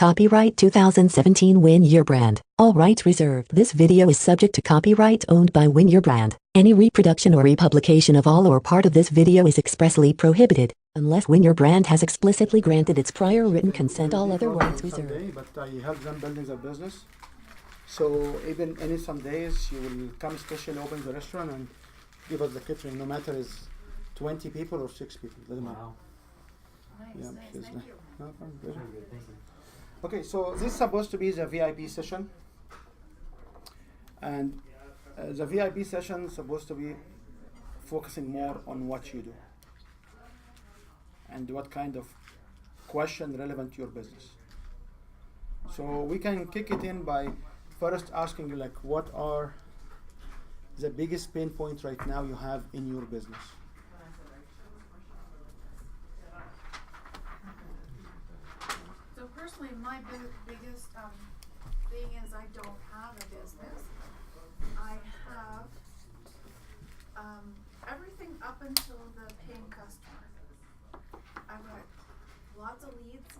Copyright 2017 Win Your Brand. All rights reserved. This video is subject to copyright owned by Win Your Brand. Any reproduction or republication of all or part of this video is expressly prohibited, unless Win Your Brand has explicitly granted its prior written consent. All other rights reserved. But I help them building their business. So even any some days you will come special open the restaurant and give us the catering, no matter is 20 people or 6 people, doesn't matter. Nice, thank you. No problem, pleasure. Okay, so this is supposed to be the VIP session, and the VIP session is supposed to be focusing more on what you do and what kind of question relevant to your business. So we can kick it in by first asking you, like, what are the biggest pain points right now you have in your business? So personally, my biggest thing is I don't have a business. I have everything up until the paying customer. I've got lots of leads,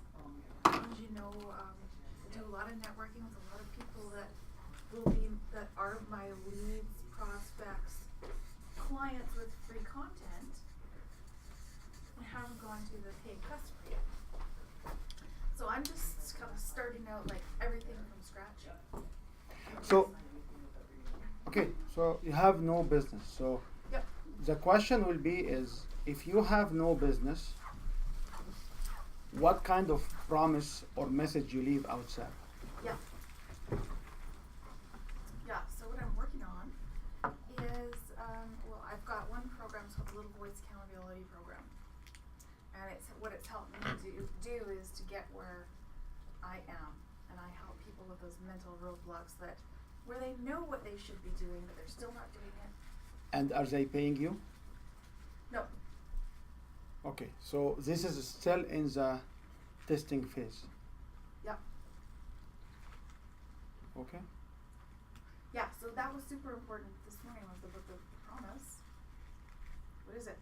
and do a lot of networking with a lot of people that are my leads, prospects, clients with free content. I haven't gone to the paying customer yet. So I'm just kind of starting out like everything from scratch. So, okay, so you have no business. So Yep. the question will be is, if you have no business, what kind of promise or message you leave outside? Yeah. Yeah, so what I'm working on is, I've got one program, it's called the Little Voice Accountability Program. And what it's helped me do is to get where I am. And I help people with those mental roadblocks where they know what they should be doing, but they're still not doing it. And are they paying you? No. Okay, so this is still in the testing phase. Yeah. Okay. Yeah, so that was super important this morning was the book of promise. What is it?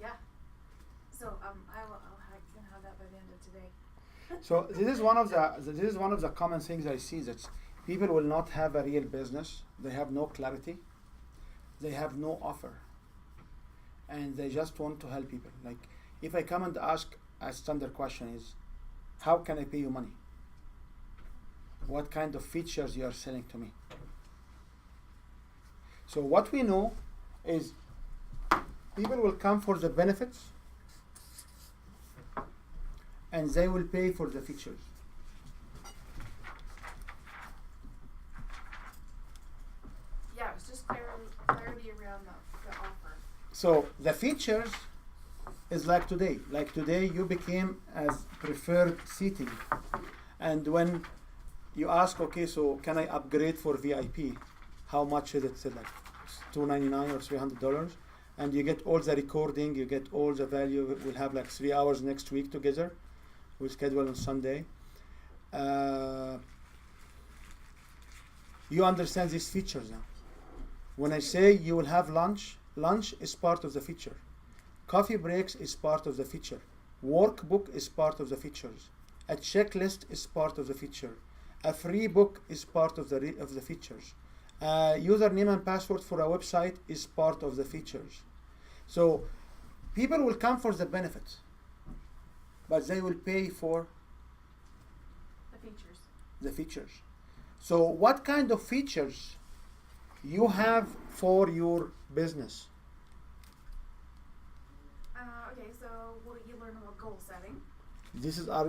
Yeah. So I can have that by the end of today. So this is one of the common things I see, that people will not have a real business. They have no clarity. They have no offer, and they just want to help people. Like, if I come and ask, a standard question is, how can I pay you money? What kind of features you are selling to me? So what we know is people will come for the benefits and they will pay for the features. Yeah, it was just clarity around the offer. So the features is like today. Like today you became as preferred seating. And when you ask, okay, so can I upgrade for VIP? How much is it? Say like $299 or $300. And you get all the recording, you get all the value. We'll have like 3 hours next week together. We'll schedule on Sunday. You understand these features now. When I say you will have lunch, lunch is part of the feature. Coffee breaks is part of the feature. Workbook is part of the features. A checklist is part of the feature. A free book is part of the features. Username and password for a website is part of the features. So people will come for the benefits, but they will pay for the features. So what kind of features you have for your business? Okay, so you learn about goal setting.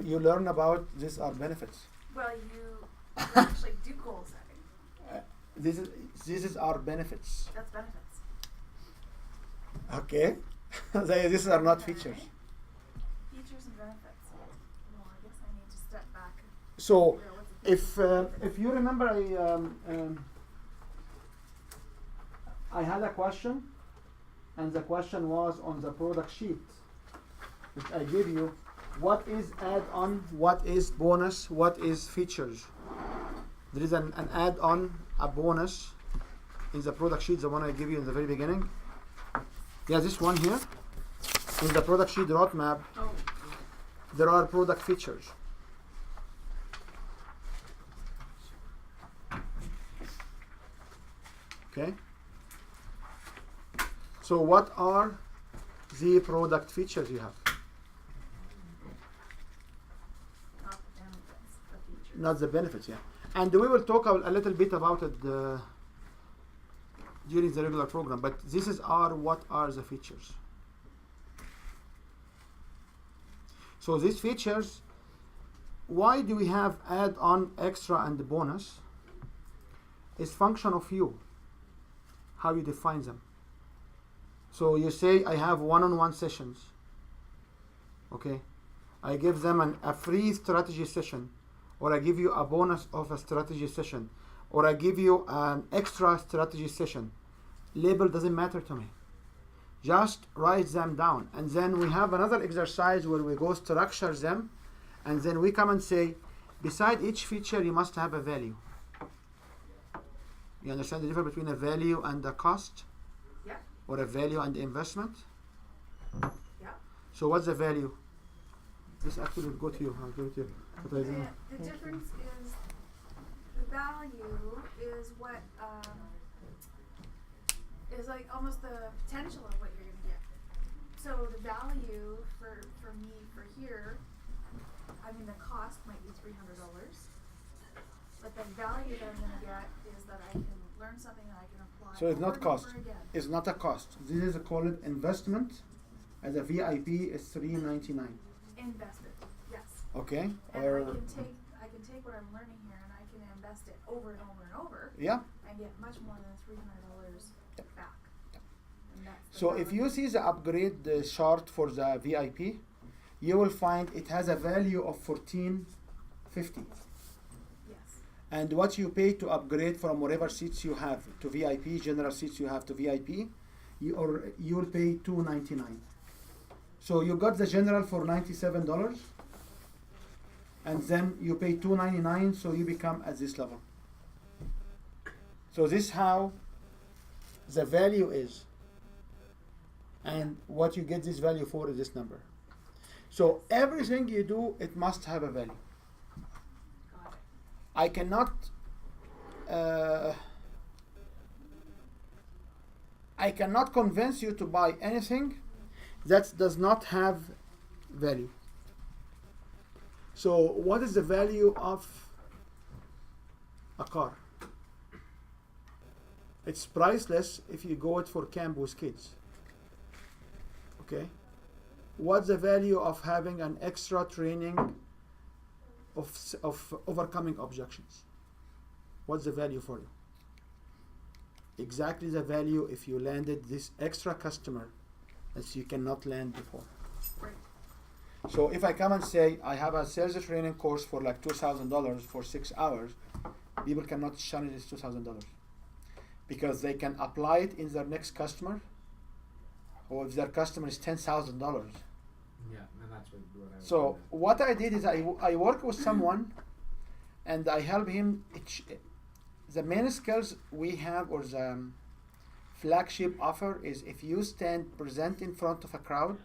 You learn about these are benefits. Well, you actually do goal setting. This is our benefits. That's benefits. Okay. These are not features. Features and benefits. Well, I guess I need to step back. So if you remember, I had a question, and the question was on the product sheet, which I gave you. What is add-on? What is bonus? What is features? There is an add-on, a bonus in the product sheet, the one I gave you in the very beginning. Yeah, this one here. In the product sheet roadmap, there are product features. Okay. So what are the product features you have? Not the benefits, the features. Not the benefits, yeah. And we will talk a little bit about it during the regular program, but this is what are the features. So these features, why do we have add-on, extra, and bonus? Is function of you, how you define them. So you say I have one-on-one sessions. Okay, I give them a free strategy session, or I give you a bonus of a strategy session, or I give you an extra strategy session. Label doesn't matter to me. Just write them down. And then we have another exercise where we go structure them, and then we come and say, beside each feature, you must have a value. You understand the difference between a value and a cost? Yeah, Or a value and investment? yeah. So what's the value? This actually will go to you. I'll give it to you. What I do. The difference is the value is what is like almost the potential of what you're gonna get. So the value for me for here, I mean the cost might be $300, but the value that I'm gonna get is that I can learn something that I can apply. So it's over not and cost. over again. It's not a cost. This is called investment. As a VIP is $399. Invest it, yes. Okay? And Or I can take what I'm learning here and I can invest it over and over and over yeah. and get much more than $300 back. And that's the So if value. you see the upgrade chart for the VIP, you will find it has a value of $14.50. Yes. And what you pay to upgrade from whatever seats you have to VIP, general seats you have to VIP, you will pay $299. So you got the general for $97, and then you pay $299, so you become at this level. So this is how the value is, and what you get this value for is this number. So everything you do, it must have a value. Got it. I cannot convince you to buy anything that does not have value. So what is the value of a car? It's priceless if you go it for camp with kids. Okay? What's the value of having an extra training of overcoming objections? What's the value for you? Exactly the value if you landed this extra customer that you cannot land before. Right. So if I come and say I have a sales training course for like $2,000 for 6 hours, people cannot challenge this $2,000 because they can apply it in their next customer, or if their customer is $10,000. Yeah, and that's what I was So wondering. what I did is I work with someone and I help him. The main skills we have, or the flagship offer, is if you present in front of a crowd,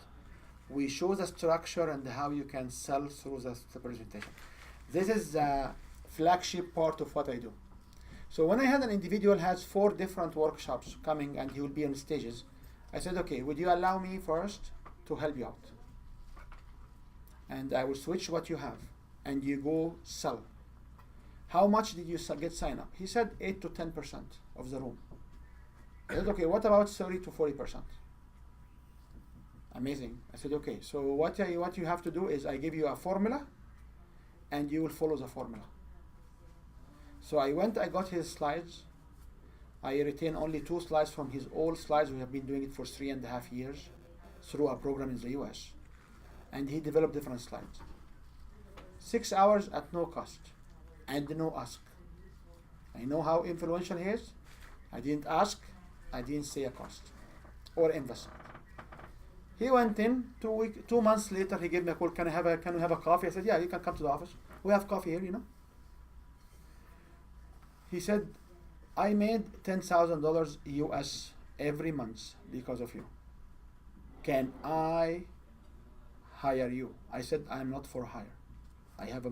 we show the structure and how you can sell through the presentation. This is the flagship part of what I do. So when I had an individual has 4 different workshops coming and he will be on stages, I said, okay, would you allow me first to help you out? And I will switch what you have and you go sell. How much did you get sign up? He said 8 to 10% of the room. I said, okay, what about 30 to 40%? Amazing. I said, okay, so what you have to do is I give you a formula and you will follow the formula. So I got his slides. I retain only 2 slides from his old slides. We have been doing it for 3.5 years through a program in the US. And he developed different slides. 6 hours at no cost and no ask. I know how influential he is. I didn't ask. I didn't say a cost or investment. He went in 2 months later. He gave me a call. Can we have a coffee? I said, yeah, you can come to the office. We have coffee here, He said, I made $10,000 US every month because of you. Can I hire you. I said I'm not for hire. I have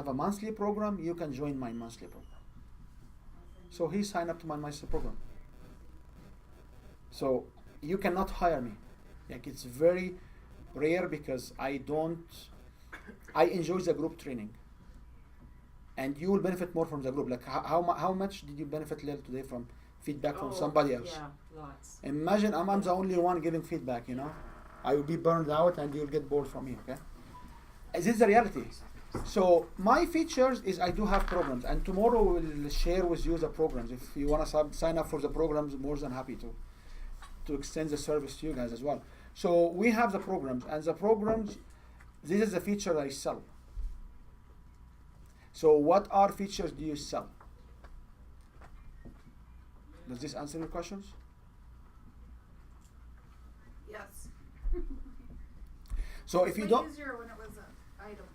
a monthly program. You can join my monthly program. So he signed up to my monthly program. So you cannot hire me. Like, it's very rare because I enjoy the group training. And you will benefit more from the group. Like, how much did you benefit, Lil, today from feedback from somebody else? Yeah, lots. Imagine I'm the only one giving feedback, you know. I will be burned out and you'll get bored from me, okay? This is the reality. So my features is I do have programs, and tomorrow we'll share with you the programs. If you want to sign up for the programs, more than happy to extend the service to you guys as well. So we have the programs, and the programs, this is the feature I sell. So what are features do you sell? Does this answer your questions? Yes. So if you don't, easier when it was an item,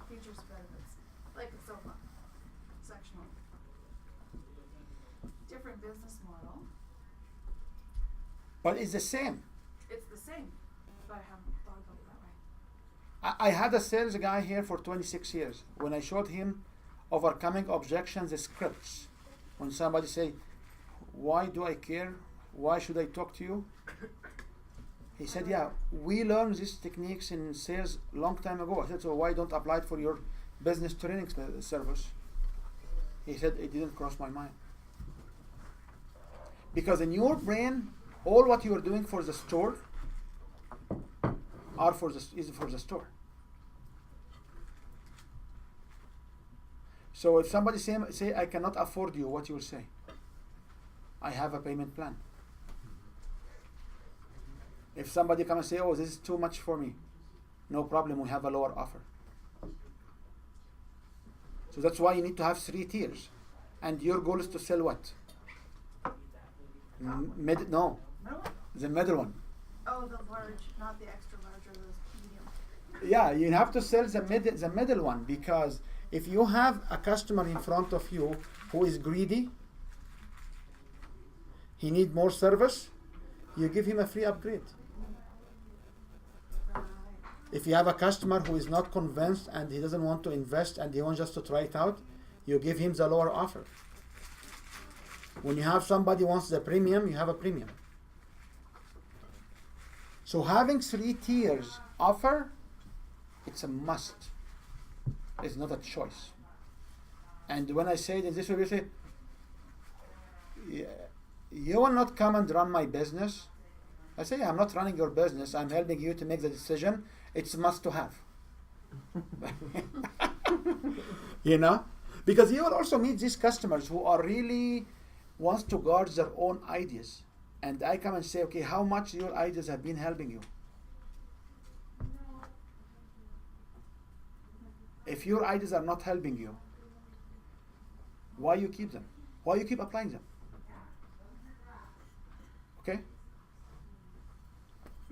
features, benefits, like a SOFA, sectional. Different business model. but it's the same. It's the same, but I haven't thought about it that way. I had a sales guy here for 26 years. When I showed him overcoming objections scripts, when somebody say, why do I care? Why should I talk to you? He said, yeah, we learned these techniques in sales long time ago. I said, so why don't apply it for your business training service? He said, it didn't cross my mind. Because in your brain, all what you are doing for the store is for the store. So if somebody say I cannot afford you, what you will say? I have a payment plan. If somebody come and say, oh, this is too much for me, no problem, we have a lower offer. So that's why you need to have 3 tiers. And your goal is to sell what? No, Middle? the middle one. Oh, the large, not the extra large or the medium. Yeah, you have to sell the middle one, because if you have a customer in front of you who is greedy, he needs more service, you give him a free upgrade. Right. If you have a customer who is not convinced and he doesn't want to invest and he wants just to try it out, you give him the lower offer. When you have somebody who wants the premium, you have a premium. So having 3 tiers offer, it's a must. It's not a choice. And when I say it in this way, you say, yeah, you will not come and run my business. I say, I'm not running your business. I'm helping you to make the decision. It's a must to have. You know? Because you will also meet these customers who are really wants to guard their own ideas. And I come and say, okay, how much your ideas have been helping you? If your ideas are not helping you, why you keep them? Why you keep applying them? Okay?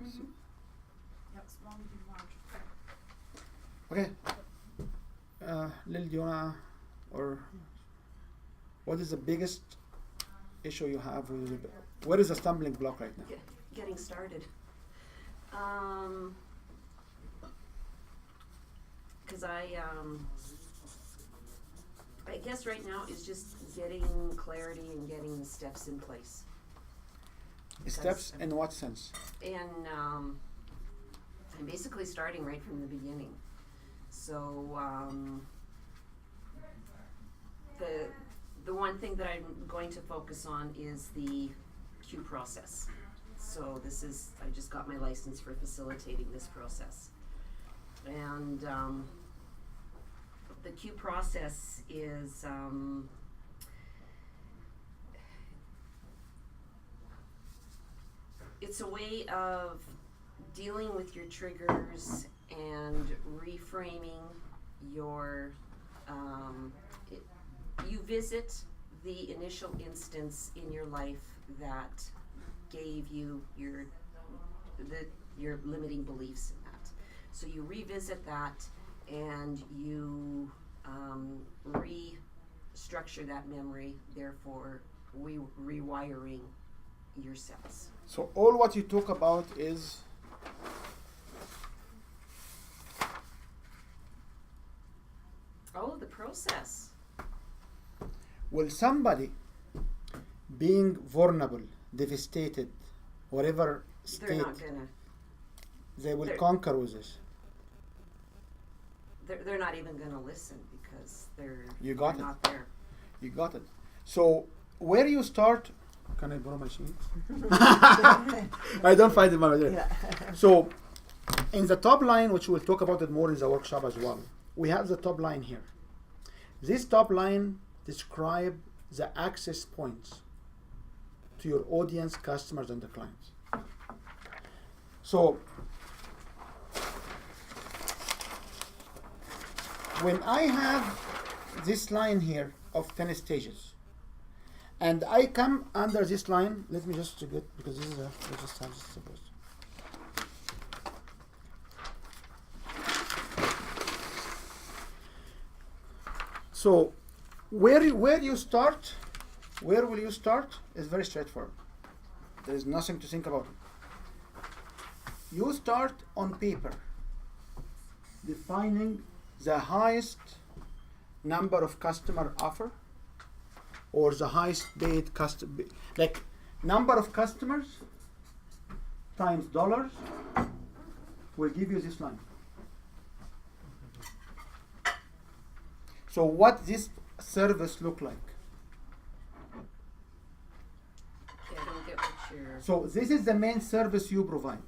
Mm-hmm. Yep, small, medium, large. Okay. Lil, do you wanna, or what is the biggest issue you have with it? What is the stumbling block right now? Getting started. Because I guess right now is just getting clarity and getting the steps in place. Steps in what sense? And I'm basically starting right from the beginning. So the one thing that I'm going to focus on is the queue process. So I just got my license for facilitating this process. And the queue process is it's a way of dealing with your triggers and reframing your you visit the initial instance in your life that gave you your limiting beliefs in that. So you revisit that and you restructure that memory, therefore rewiring your cells. So all what you talk about is process. Will somebody being vulnerable, devastated, whatever They're state, not gonna. they will they're- conquer with this? They're not even gonna listen because they're. You got they're it. Not there. You got it. So where you start? Can I borrow my sheet? I don't find it my there. So in the top line, which we'll talk about it more in the workshop as well, we have the top line here. This top line describe the access points to your audience, customers, and the clients. So when I have this line here of 10 stages, and I come under this line, let me just get, because this is a, we just have this supposed. So where you start, where will you start is very straightforward. There is nothing to think about it. You start on paper, defining the highest number of customer offer, or the highest paid customer, like number of customers times dollars will give you this line. So what this service look like? Okay, I don't get what you're. So this is the main service you provide.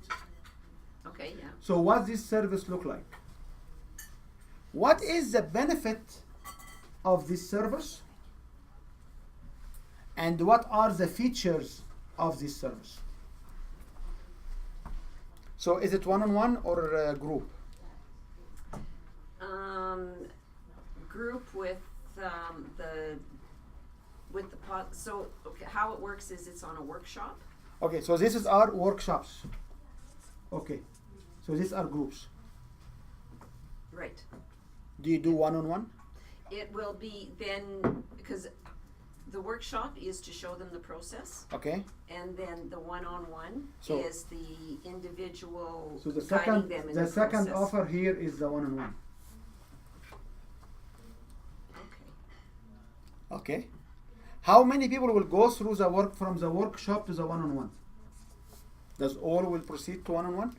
Okay, yeah. So what this service look like? What is the benefit of this service? And what are the features of this service? So is it one-on-one or a group? Group with so okay, how it works is it's on a workshop. Okay, so this is our workshops. Okay, so these are groups. Right. Do you do one-on-one? It will be then, because the workshop is to show them the process, Okay, and then the one-on-one So- is the individual so the guiding second them in the the second process. offer here is the one-on-one. Okay. Okay. How many people will go through the work from the workshop to the one-on-one? Does all will proceed to one-on-one?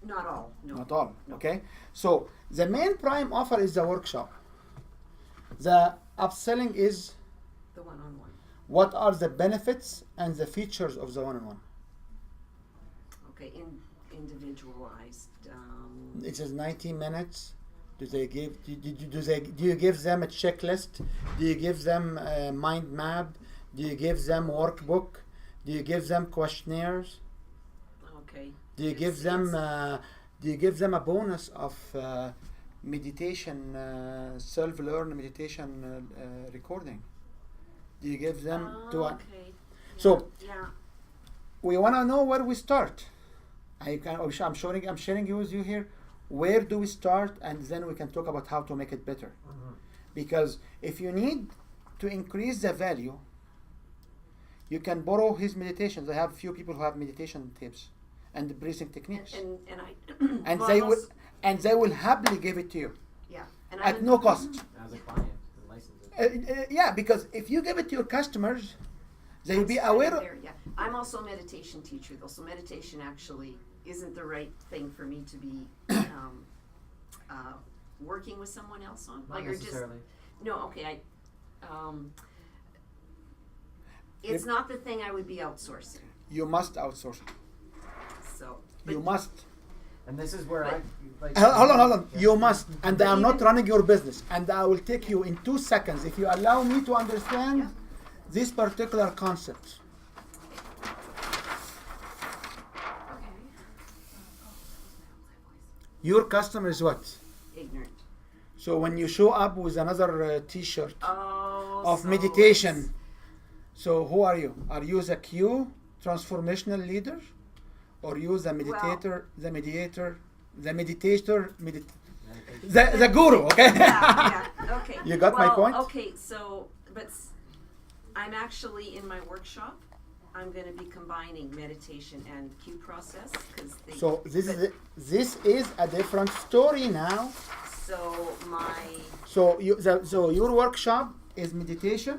Not all. No. Not all. Okay. So the main prime offer is the workshop. The upselling is The one-on-one. what are the benefits and the features of the one-on-one. Okay. Individualized. It is 90 minutes. Do they give? Do you give them a checklist? Do you give them a mind map? Do you give them workbook? Do you give them questionnaires? Okay. Do you give them? Do you give them a bonus of meditation, self-learn meditation recording? Do you give them to? Okay. So- Yeah. We want to know where we start. I'm sharing you with you here. Where do we start, and then we can talk about how to make it better. Because if you need to increase the value, you can borrow his meditations. I have few people who have meditation tapes and breathing techniques, And I. and well, they I'm will also- and they will happily give it to you Yeah. And at no cost. As a client, the license. Yeah, because if you give it to your customers, they will be aware. There, yeah. I'm also a meditation teacher, though, so meditation actually isn't the right thing for me to be working with someone else on. Not Like, or just necessarily. no. Okay, it's not the thing I would be outsourcing. You must outsource. So, You must. And this is where I like. Hold on. Yeah. You must. And I am not Even- running your business. And I will take you in 2 seconds if you allow me to understand Yeah. this particular concept. Your customer is what? ignorant. So when you show up with another T-shirt Oh. of so meditation, so who are you? Are you the Q transformational leader, or you the meditator, the mediator, the meditator, the guru? Okay. Yeah. Okay. You got my Well, point? Okay. So, but I'm actually in my workshop. I'm going to be combining meditation and Q process because So this is a different story now. So my, So so your workshop is meditation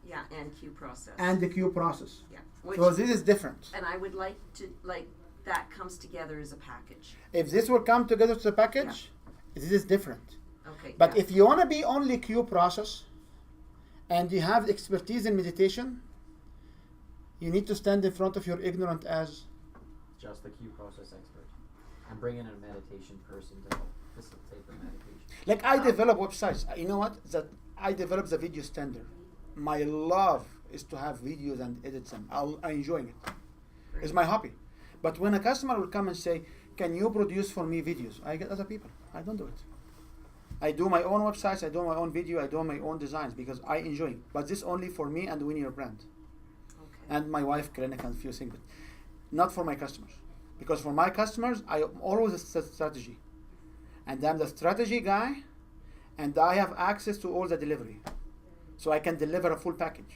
yeah, and Q process. and the Q process. Yeah, which, So this is different. and I would like to, like, that comes together as a package. If this will come together to the package, this is different. Okay. But yeah. if you want to be only Q process and you have expertise in meditation, you need to stand in front of your ignorant as Just the Q process expert. I'm bringing in a meditation person to help facilitate the meditation. like I develop websites. You know what? That I develop the video standard. My love is to have videos and edit them. I'm enjoying it. It's my hobby. But when a customer will come and say, "Can you produce for me videos?" I get other people. I don't do it. I do my own websites. I do my own video. I do my own designs because I enjoy it. But this only for me and Win Your Brand Okay. and my wife, Clinic, and a few things. But not for my customers. Because for my customers, I am always a strategy. And I'm the strategy guy, and I have access to all the delivery. So I can deliver a full package,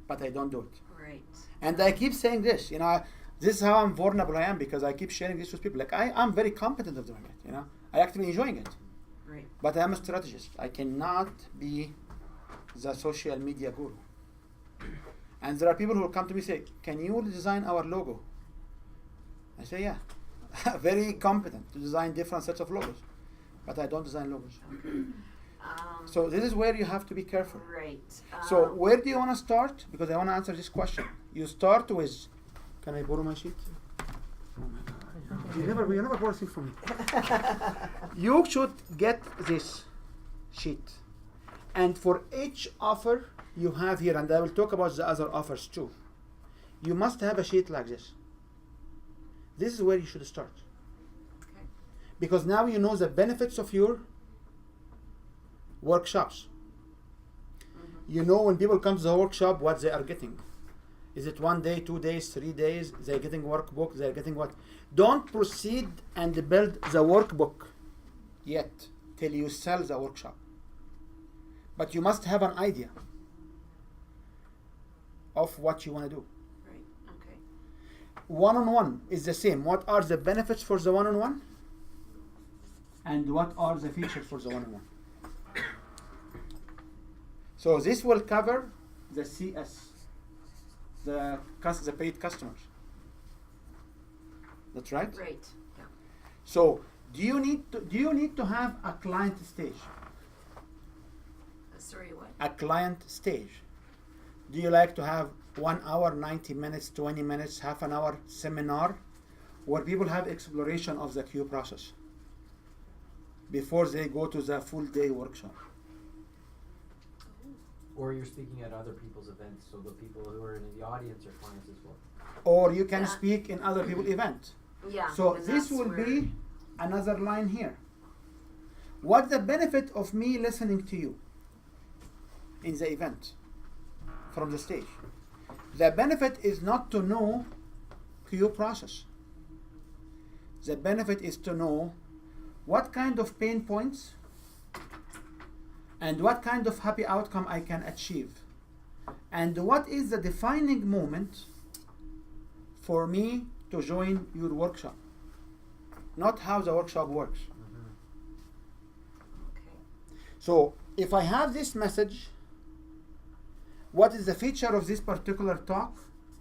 but I don't do it. Right. And I keep saying this, this is how I'm vulnerable I am because I keep sharing this with people. Like I'm very competent of doing it, I actually enjoying it. Right. But I'm a strategist. I cannot be the social media guru. And there are people who will come to me and say, "Can you design our logo?" I say, "Yeah." Very competent to design different sets of logos. But I don't design logos. So this is where you have to be careful. Right. So where do you want to start? Because I want to answer this question. You start with, can I borrow my sheet? Oh my God. You never borrow things from me. You should get this sheet. And for each offer you have here, and I will talk about the other offers too, you must have a sheet like this. This is where you should start. Okay. Because now you know the benefits of your workshops. You know when people come to the workshop what they are getting. Is it 1 day, 2 days, 3 days? They're getting workbook, they're getting what? Don't proceed and build the workbook yet till you sell the workshop. But you must have an idea of what you want to do. Right. Okay. One-on-one is the same. What are the benefits for the one-on-one? And what are the features for the one-on-one? So this will cover the CS, the paid customers. That's right? Right. Yeah. So do you need to have a client stage? Sorry, what? A client stage. Do you like to have 1 hour, 90 minutes, 20 minutes, half an hour seminar where people have exploration of the Q process before they go to the full day workshop? Or you're speaking at other people's events, so the people who are in the audience are clients as well. Or you can Yeah. speak in other people's events. Yeah. So and this that's will where- be another line here. What's the benefit of me listening to you in the event from the stage? The benefit is not to know Q process. The benefit is to know what kind of pain points and what kind of happy outcome I can achieve. And what is the defining moment for me to join your workshop? Not how the workshop works. Okay. So if I have this message, what is the feature of this particular talk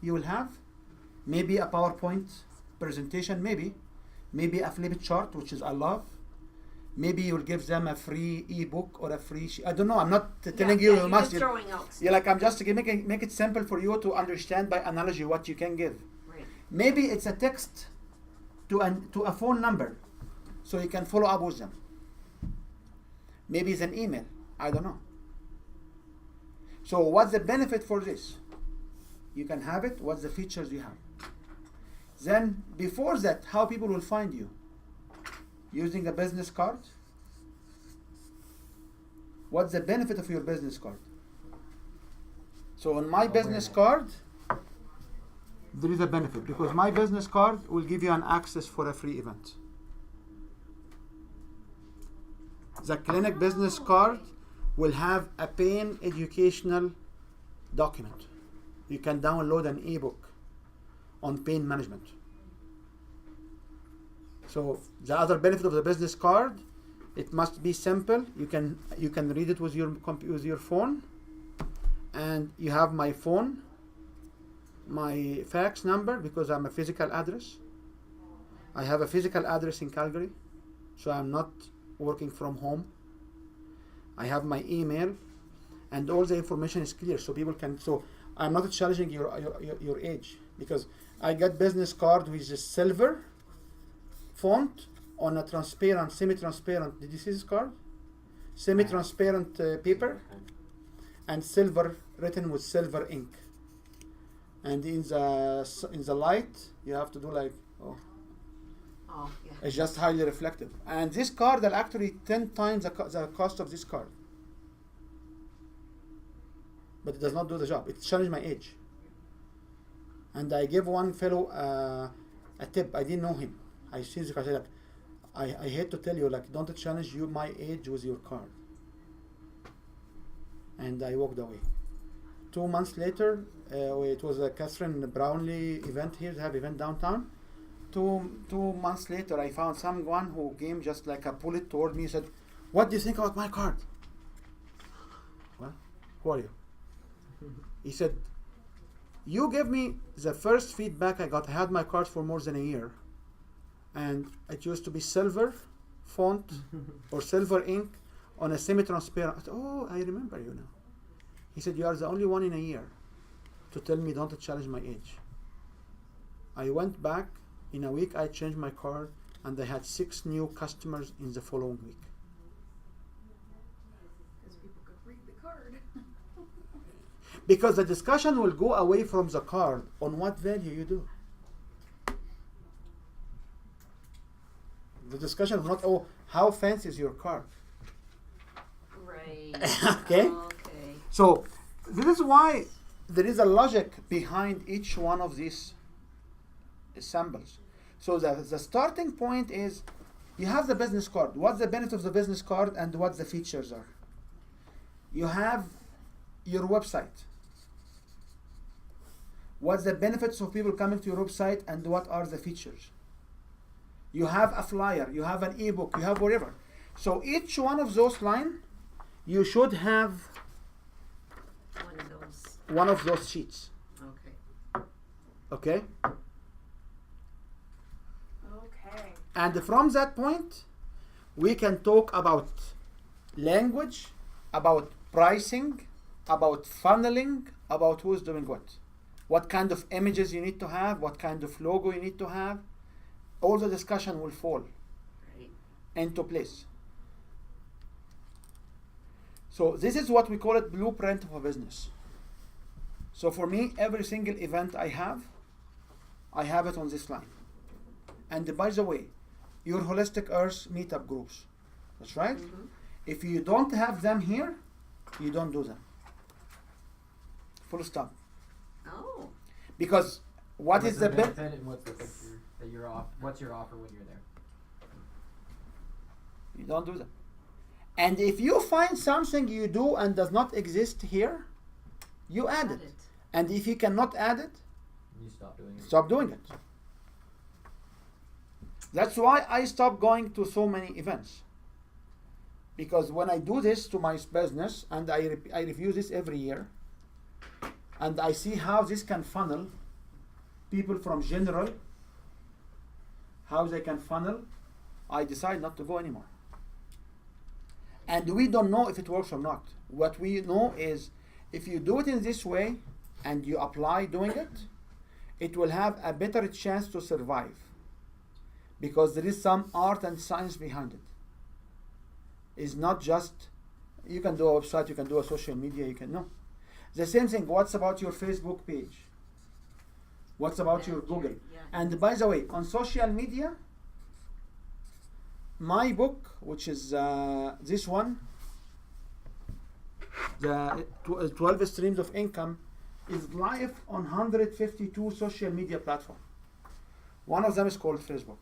you will have? Maybe a PowerPoint presentation, maybe a flip chart, which is I love. Maybe you'll give them a free ebook or a free I don't know. I'm not telling you you're must. just throwing out. You're like, I'm just make it simple for you to understand by analogy what you can give. Right. Maybe it's a text to a phone number, so you can follow up with them. Maybe it's an email. I don't know. So what's the benefit for this? You can have it. What's the features you have? Then before that, how people will find you? Using a business card? What's the benefit of your business card? So on my business card, there is a benefit because my business card will give you an access for a free event. The clinic business card will have a pain educational document. You can download an ebook on pain management. So the other benefit of the business card It must be simple. You can read it with your phone, and you have my phone, my fax number, because I'm a physical address. I have a physical address in Calgary, so I'm not working from home. I have my email, and all the information is clear, so people can. So I'm not challenging your age, because I got business card with a silver font on a transparent, semi-transparent. Did you see this card? Semi-transparent paper, and silver, written with silver ink. And in the light, you have to do like, oh, yeah. it's just highly reflective. And this card are actually 10 times the cost of this card. But it does not do the job. It challenged my age. And I gave one fellow a tip. I didn't know him. I see the card. I said, like, I hate to tell you, like, don't challenge my age with your card. And I walked away. 2 months later, it was a Catherine Brownlee event here. They have event downtown. Two months later, I found someone who came just like a bullet toward me. Said, "What do you think about my card?" Well, who are you? He said, "You gave me the first feedback I got. I had my card for more than a year, and it used to be silver font or silver ink on a semi-transparent." I said, "Oh, I remember you now." He said, "You are the only one in a year to tell me don't challenge my age." I went back. In a week, I changed my card, and I had 6 new customers in the following week. Because people could read the card. Because the discussion will go away from the card on what value you do. The discussion will not, oh, how fancy is your card? Right. Okay? Okay. So, this is why there is a logic behind each one of these samples. So the starting point is, you have the business card. What's the benefit of the business card and what the features are? You have your website. What's the benefits of people coming to your website and what are the features? You have a flyer, you have an ebook, you have whatever. So each one of those lines, you should have one of those sheets. Okay. Okay? Okay. And from that point, we can talk about language, about pricing, about funneling, about who's doing what kind of images you need to have, what kind of logo you need to have. All the discussion will fall Right. into place. So this is what we call it blueprint of a business. So for me, every single event I have it on this line. And by the way, your Holistic Earth meetup groups, that's right? Mm-hmm. If you don't have them here, you don't do them. Full stop. Oh. Because what What's is the benefit? benefit and what's the picture that you're off? What's your offer when you're there? You don't do them. And if you find something you do and does not exist here, you add it. And if you cannot add it, You stop doing it. stop doing it. That's why I stopped going to so many events. Because when I do this to my business, and I review this every year, and I see how this can funnel people from general, how they can funnel, I decide not to go anymore. And we don't know if it works or not. What we know is, if you do it in this way, and you apply doing it, it will have a better chance to survive. Because there is some art and science behind it. It's not just, you can do a website, you can do a social media, you can, no. The same thing, what's about your Facebook page? What's about your Google? Yeah. And by the way, on social media, my book, which is this one, the 12 Streams of Income, is live on 152 social media platforms. One of them is called Facebook.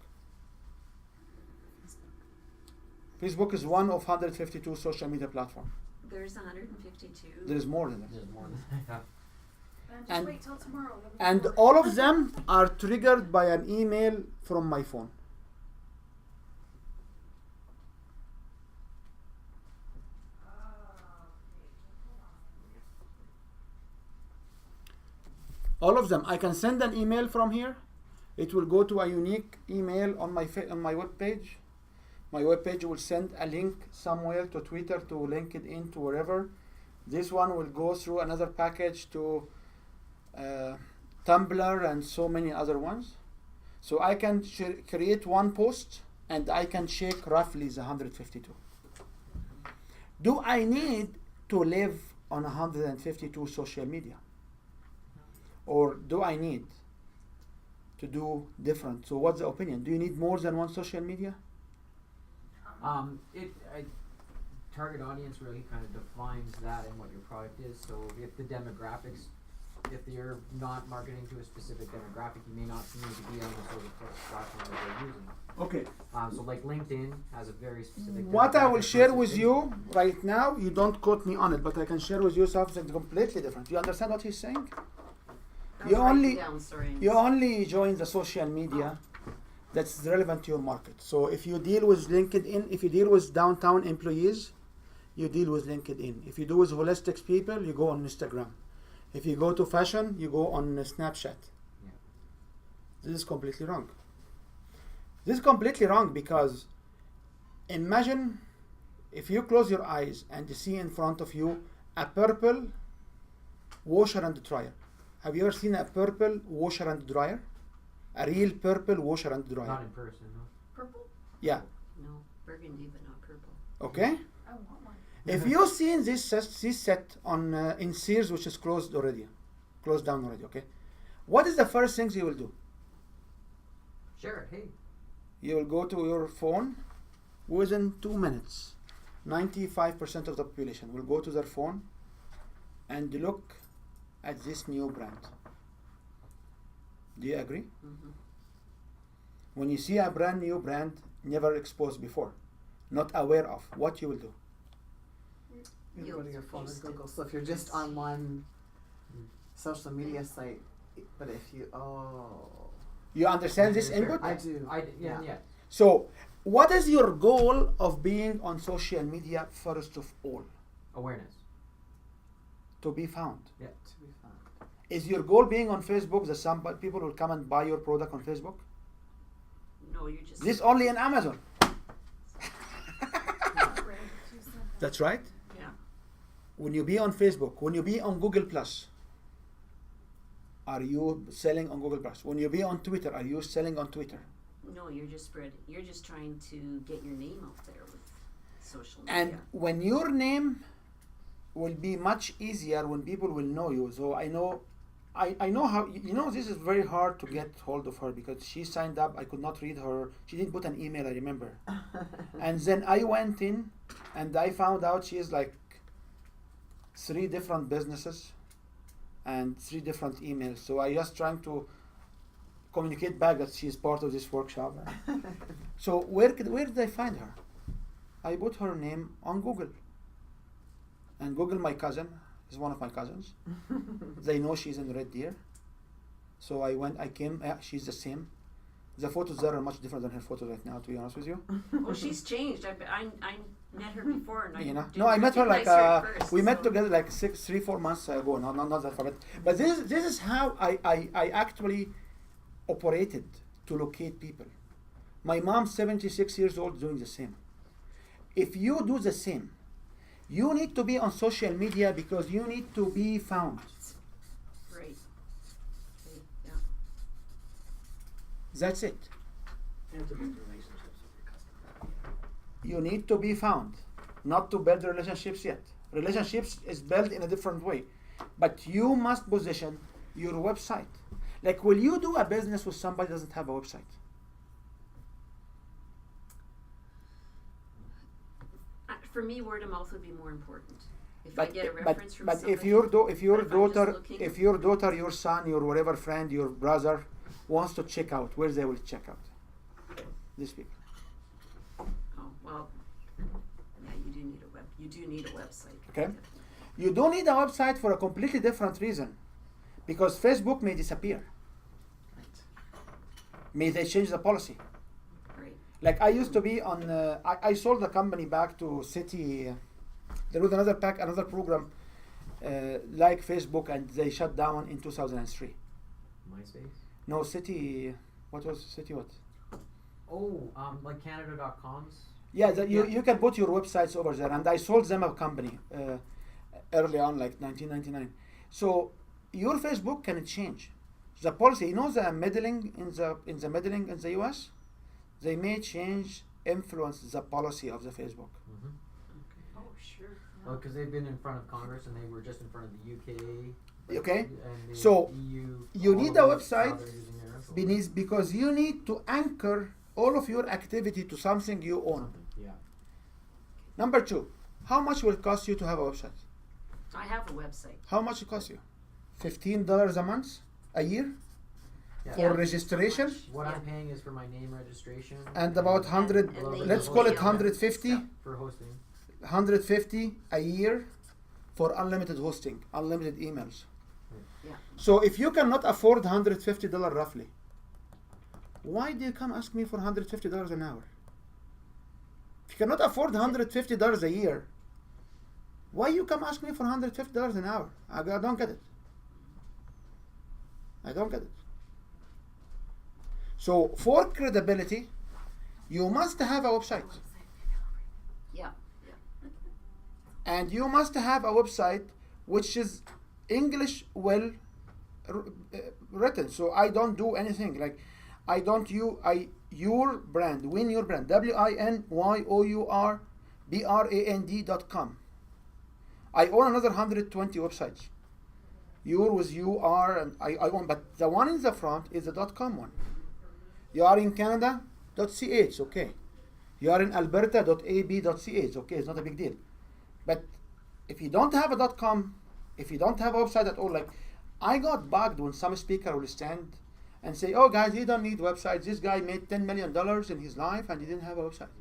Facebook is one of 152 social media platforms. There's 152. There is more than that. There's more than that. Just And- wait till tomorrow. There'll be And more. all of them are triggered by an email from my phone. All of them. I can send an email from here. It will go to a unique email on my web page. My web page will send a link somewhere to Twitter, to LinkedIn, to wherever. This one will go through another package to Tumblr and so many other ones. So I can create one post and I can check roughly the 152. Do I need to live on 152 social media? Or do I need to do different? So what's the opinion? Do you need more than one social media? Target audience really kind of defines that and what your product is. So if the demographics, if you're not marketing to a specific demographic, you may not need to be on the sort of platform that you're using. Okay. So like LinkedIn has a very specific. What I will demographic share versus with Facebook. you right now, you don't quote me on it, but I can share with you something completely different. You understand what he's saying? You only join the social media that's relevant to your market. So if you deal with LinkedIn, if you deal with downtown employees, you deal with LinkedIn. If you do with holistic people, you go on Instagram. If you go to fashion, you go on Snapchat. Yeah. This is completely wrong. This is completely wrong because imagine if you close your eyes and you see in front of you a purple washer and dryer. Have you ever seen a purple washer and dryer? A real purple washer and dryer. Not in person, no. Purple? Yeah. No, burgundy, but not purple. Okay. I want one. If you've seen this set on in Sears, which is closed down already. Okay. What is the first things you will do? Sure. Hey. You will go to your phone. Within 2 minutes, 95% of the population will go to their phone and look at this new brand. Do you agree? Mm-hmm. When you see a brand new brand, never exposed before, not aware of, what you will do? You go to your phone and Used to. Google. So if you're just on one social media site, but if you You understand this Sure. input? I do. Yeah. So, what is your goal of being on social media first of all? Awareness. To be found. Yeah. to be found. Is your goal being on Facebook that some people will come and buy your product on Facebook? No, you're just. This only in Amazon. That's right. Yeah. When you be on Facebook, when you be on Google Plus, are you selling on Google Plus? When you be on Twitter, are you selling on Twitter? No, you're just trying to get your name out there with social media. And when your name will be much easier when people will know you. So I know how, this is very hard to get hold of her because she signed up. I could not read her. She didn't put an email, I remember. And then I went in and I found out she is like 3 different businesses and 3 different emails. So I just trying to communicate back that she is part of this workshop. So where did I find her? I put her name on Google. And Google my cousin is one of my cousins. They know she's in Red Deer. So I came, she's the same. The photos there are much different than her photos right now, to be honest with you. Oh, she's changed. I met her before, and I didn't No, I met her like recognize her at first, we met so- together like 3-4 months ago. Not that far, but this is how I actually operated to locate people. My mom, 76 years old, doing the same. If you do the same, you need to be on social media because you need to be found. Right. Okay, yeah. That's it. You have to build relationships with your customer. You need to be found, not to build relationships yet. Relationships is built in a different way, but you must position your website. Like, will you do a business with somebody who doesn't have a website? For me, word of mouth would be more important. If I get a but reference from but somebody. if your but if I'm just daughter, looking- if your daughter, your son, your whatever friend, your brother wants to check out, where they will check out? These people. Oh well, yeah, you do need a website. Okay. You don't need a website for a completely different reason, because Facebook may disappear. May they change the policy? Right. Like I used to be on, I sold the company back to City. There was another program like Facebook, and they shut down in 2003. MySpace? No, City. What was City? What? Oh, like Canada.com's. Yeah, you Yeah. you can put your websites over there, and I sold them a company early on, like 1999. So your Facebook can change the policy. You know the meddling in the meddling in the US, they may change influence the policy of the Facebook. Mm-hmm. Oh, sure. Well, because they've been in front of Congress and they were just in front of the UK. Okay, And the so EU. you all need of a those, how website they're using their info. beneath because you need to anchor all of your activity to something you own. Something, yeah. Number two, how much will it cost you to have a website? I have a website. How much it cost you? $15 a month, a year Yeah. for Yeah. registration, What Yeah. I'm paying is for my name registration. and about 100. And they Let's use call it the 150. stuff. For hosting. 150 a year for unlimited hosting, unlimited emails. Yeah. So if you cannot afford $150 roughly, why do you come ask me for $150 an hour? If you cannot afford $150 a year, why you come ask me for $150 an hour? I don't get it. I don't get it. So for credibility, you must have a website. Yeah. And you must have a website which is English well written. So I don't do anything like I don't you I your brand win your brand WINYOURBRAND.com. I own another 120 websites. Your was UR and I own, but the one in the front is the .com one. You are in Canada .ch, okay. You are in Alberta.ab.ch, okay. It's not a big deal. But if you don't have a .com, if you don't have a website at all, like I got bugged when some speaker will stand and say, "Oh, guys, you don't need websites. This guy made $10 million in his life and he didn't have a website."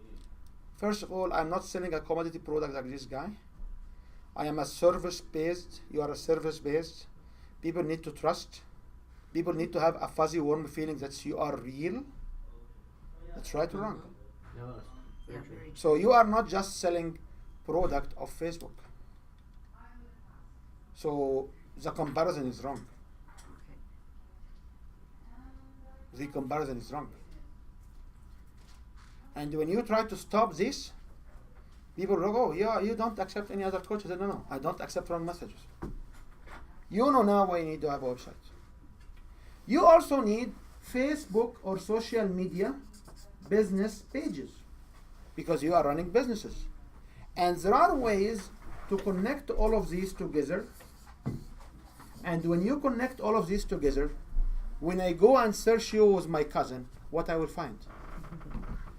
First of all, I'm not selling a commodity product like this guy. I am a service-based. You are a service-based. People need to trust. People need to have a fuzzy, warm feeling that you are real. That's right or wrong. No, that's Yeah. very true. Very So you are not just selling product of Facebook. So the comparison is wrong. Okay. The comparison is wrong. And when you try to stop this, people go, "Oh, yeah, you don't accept any other coach." I said, no, I don't accept wrong messages. You know now why you need to have a website. You also need Facebook or social media business pages because you are running businesses. And there are ways to connect all of these together. And when you connect all of these together, when I go and search you with my cousin, what I will find?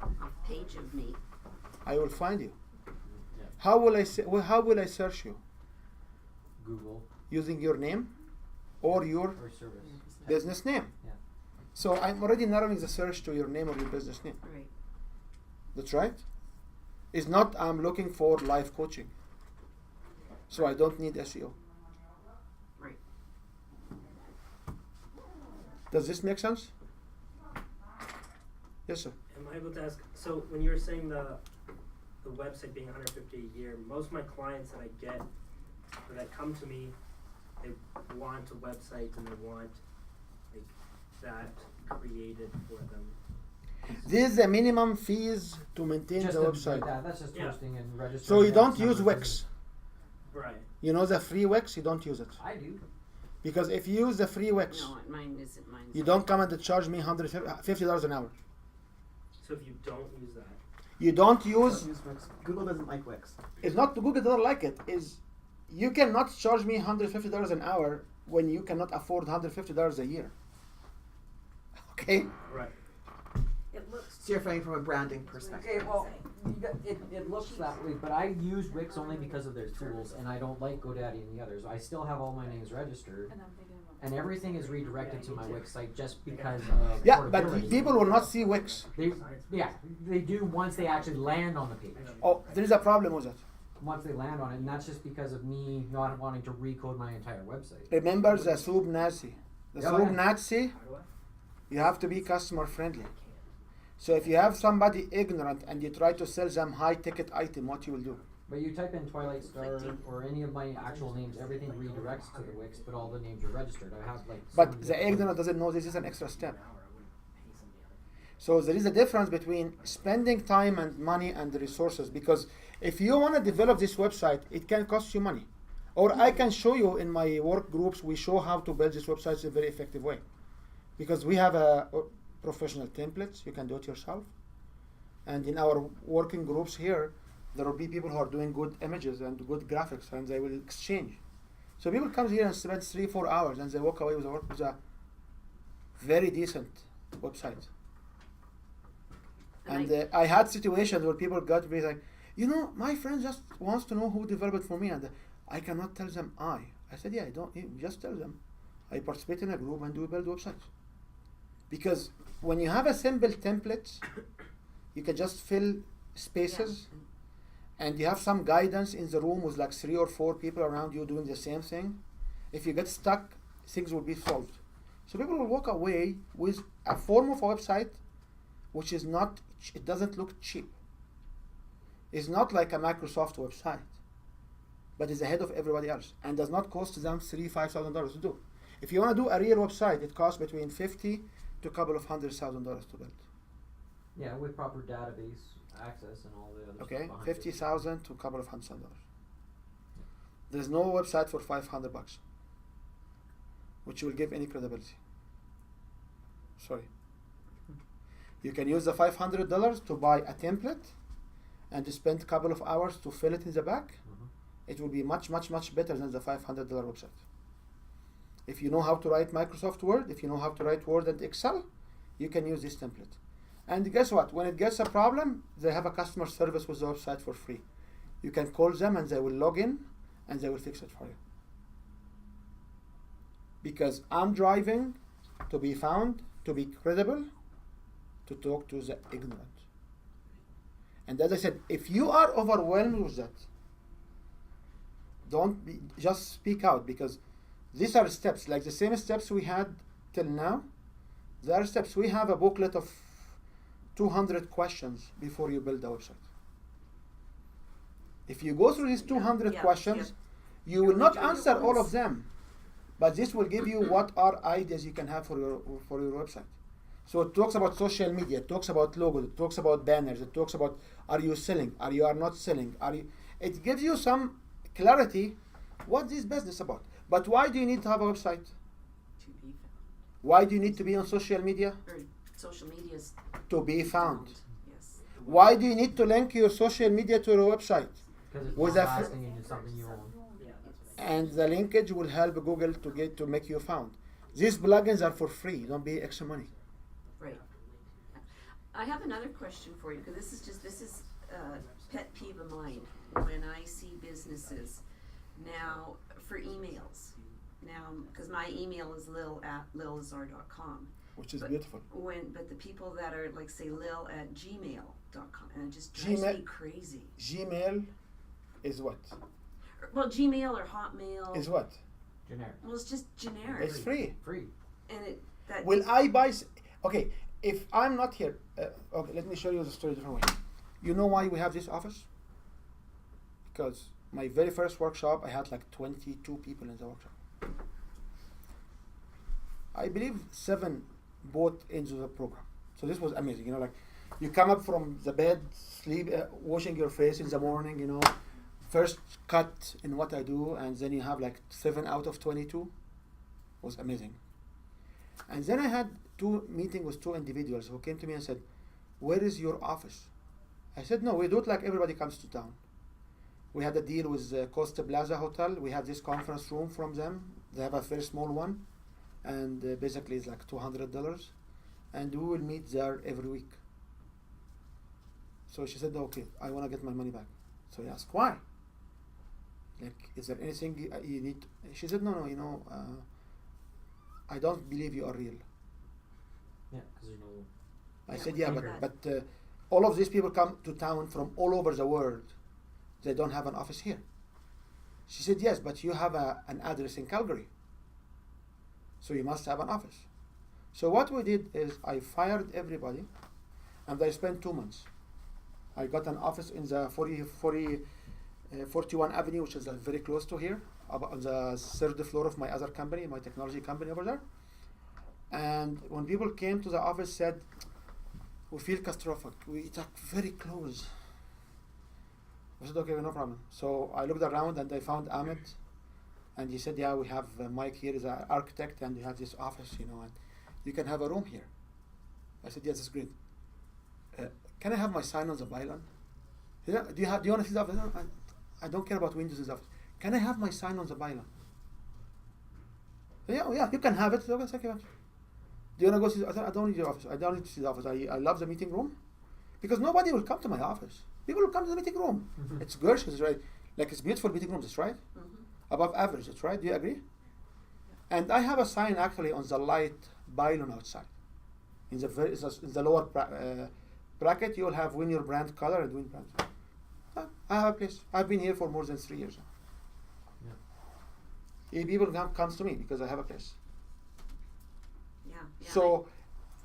A page of me. I will find you. Yeah. How will I search you? Google Using your name or your or service. business name. Yeah. So I'm already narrowing the search to your name or your business name. Right. That's right. It's not I'm looking for life coaching. So I don't need SEO. Right. Does this make sense? Yes, sir. Am I able to ask, so when you were saying the website being 150 a year, most of my clients that I get, or that come to me, they want a website and they want like that created for them. This is the minimum fees to maintain Just the the- website. That's just Yeah. hosting and registering. So you that don't number use of Wix. visitors. Right. You know the free Wix, you don't use it. I do. Because if you use the free Wix, No, mine isn't. Mine. you don't come and charge me $150 an hour. So if you don't use that, You don't Don't use, use Wix. Google doesn't like Wix. it's not Google doesn't like it, is you cannot charge me $150 an hour when you cannot afford $150 a year. Okay? right. It looks. So you're fighting from a branding perspective. Okay, well, it looks that way, but I use Wix only because of their tools, and I don't like GoDaddy and the others. I still have all my names registered, and everything is redirected to my Wix site just because of Yeah, but portability. people will not see Wix. They do once they actually land on the page. Oh, there is a problem with it. Once they land on it, and that's just because of me not wanting to recode my entire website. Remember the Sub Nazi. The Yeah, Sub yeah. Nazi, How do I? you have to be customer friendly. So if you have somebody ignorant and you try to sell them high ticket item, what you will do? But you type in Twilight Star Conflicting. or any of my actual names, everything redirects to the Wix, but all the names are registered. I have like. But some the different- ignorant doesn't know this is an extra step. So there is a difference between spending time and money and resources, because if you want to develop this website, it can cost you money. Or I can show you in my work groups, we show how to build this website in a very effective way. Because we have a professional templates, you can do it yourself. And in our working groups here, there will be people who are doing good images and good graphics, and they will exchange. So people come here and spend 3-4 hours, and they walk away with a very decent website. And I had situations where people got me like, you know, my friend just wants to know who developed it for me, and I cannot tell them I said, yeah, you just tell them I participate in a group and we build websites. Because when you have a simple template, you can just fill spaces, and you have some guidance in the room with like 3 or 4 people around you doing the same thing. If you get stuck, things will be solved. So people will walk away with a form of a website which is not, it doesn't look cheap. It's not like a Microsoft website, but is ahead of everybody else and does not cost them $3,000-$5,000 to do. If you want to do a real website, it costs between $50,000 to a couple of $100,000 to build. Yeah, with proper database access and all the other Okay, stuff. behind it. $50,000 to a couple of $100,000. There's no website for $500, which will give any credibility. Sorry. You can use the $500 to buy a template and to spend a couple of hours to fill it in the back. Mhm. It will be much, much, much better than the $500 website. If you know how to write Microsoft Word, if you know how to write Word and Excel, you can use this template. And guess what? When it gets a problem, they have a customer service with the website for free. You can call them and they will log in and they will fix it for you. Because I'm driving to be found, to be credible, to talk to the ignorant. And as I said, if you are overwhelmed with that, just speak out, because these are steps, like the same steps we had till now. There are steps. We have a booklet of 200 questions before you build a website. If you go through these 200 questions, you will not answer all of them, but this will give you what are ideas you can have for your website. So it talks about social media, it talks about logos, it talks about banners, it talks about are you selling, are you not selling, it gives you some clarity what this business about. But why do you need to have a website? To be found. Why do you need to be on social media? Or social media is To be found. Yes. Why do you need to link your social media to your website? Because it's Was not that lasting and it's something you own. Yeah, that's right. And the linkage will help Google to make you found. These plugins are for free, don't pay extra money. Right. I have another question for you, because this is a pet peeve of mine when I see businesses now for emails. Now, because my email is lil@lilazar.com. Which is But beautiful. But the people that are like say lil@gmail.com, and it just drives Gmail- me crazy. Gmail is what? Well, Gmail or Hotmail. Is what? Generic. Well, it's just generic. It's free. Free. And that. Will I buy? Okay, if I'm not here, okay, let me show you the story a different way. You know why we have this office? Because my very first workshop, I had like 22 people in the workshop. I believe 7 bought into the program. So this was amazing. You know, like you come up from the bed, sleep, washing your face in the morning. You know, first cut in what I do, and then you have like 7 out of 22. Was amazing. And then I had 2 meetings with 2 individuals who came to me and said, "Where is your office?" I said, "No, we do it like everybody comes to town. We had a deal with Costa Plaza Hotel. We have this conference room from them. They have a very small one, and basically it's like $200, and we will meet there every week." So she said, "Okay, I want to get my money back." So I asked, "Why? Like, is there anything you need?" She said, "No, you know, I don't believe you are real." Yeah, because there's no. I Yeah, said, we "Yeah, heard but all of these people come to town from all over the world. They don't have an office here." She said, "Yes, but you have an address in Calgary, so you must have an office." So what we did is I fired everybody, and I spent 2 months. I got an office in the 41 Avenue, which is very close to here, on the third floor of my other company, my technology company over there. And when people came to the office, said, we feel claustrophobic. We talk very close. I said, okay, no problem. So I looked around and I found Ahmed, and he said, yeah, we have Mike here is an architect, and we have this office, and you can have a room here. I said, yes, it's great. Can I have my sign on the pylon? He said, do you want to see the office? No, I don't care about Windows in the office. Can I have my sign on the pylon? Yeah, you can have it. Okay, thank you. Do you want to go see? I said, I don't need your office. I don't need to see the office. I love the meeting room, because nobody will come to my office. People will come to the meeting room. Mm-hmm. It's gorgeous, right? Like, it's beautiful meeting rooms, that's right. Mhm. Above average, that's right. Do you agree? And I have a sign actually on the light pylon outside. In the lower bracket, you will have Win Your Brand color and Win Brand. I have a place. I've been here for more than 3 years now. Yeah. People comes to me because I have a place. Yeah. So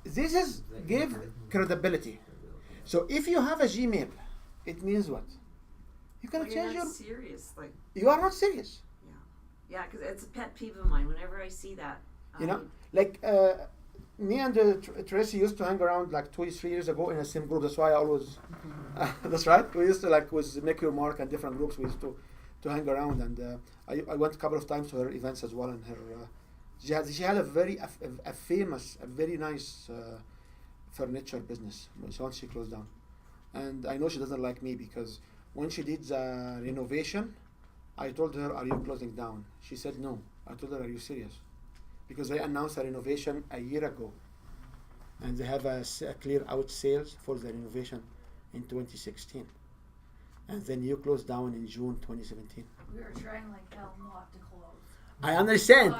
this is give credibility. So if you have a Gmail, it means what? You can Well, change you're your. not serious, like, You are not serious. yeah, because it's a pet peeve of mine. Whenever I see that, Like me and Tracy used to hang around like 2-3 years ago in the same group. That's why I always. That's right. We used to with Make Your Mark and different groups. We used to hang around, and I went a couple of times to her events as well. And her she had a very famous, a very nice furniture business. So once she closed down, and I know she doesn't like me because when she did the renovation, I told her, "Are you closing down?" She said, "No." I told her, "Are you serious?" Because they announced a renovation a year ago, and they have a clear out sales for the renovation in 2016, and then you closed down in June 2017. We were trying like hell not to close. I understand.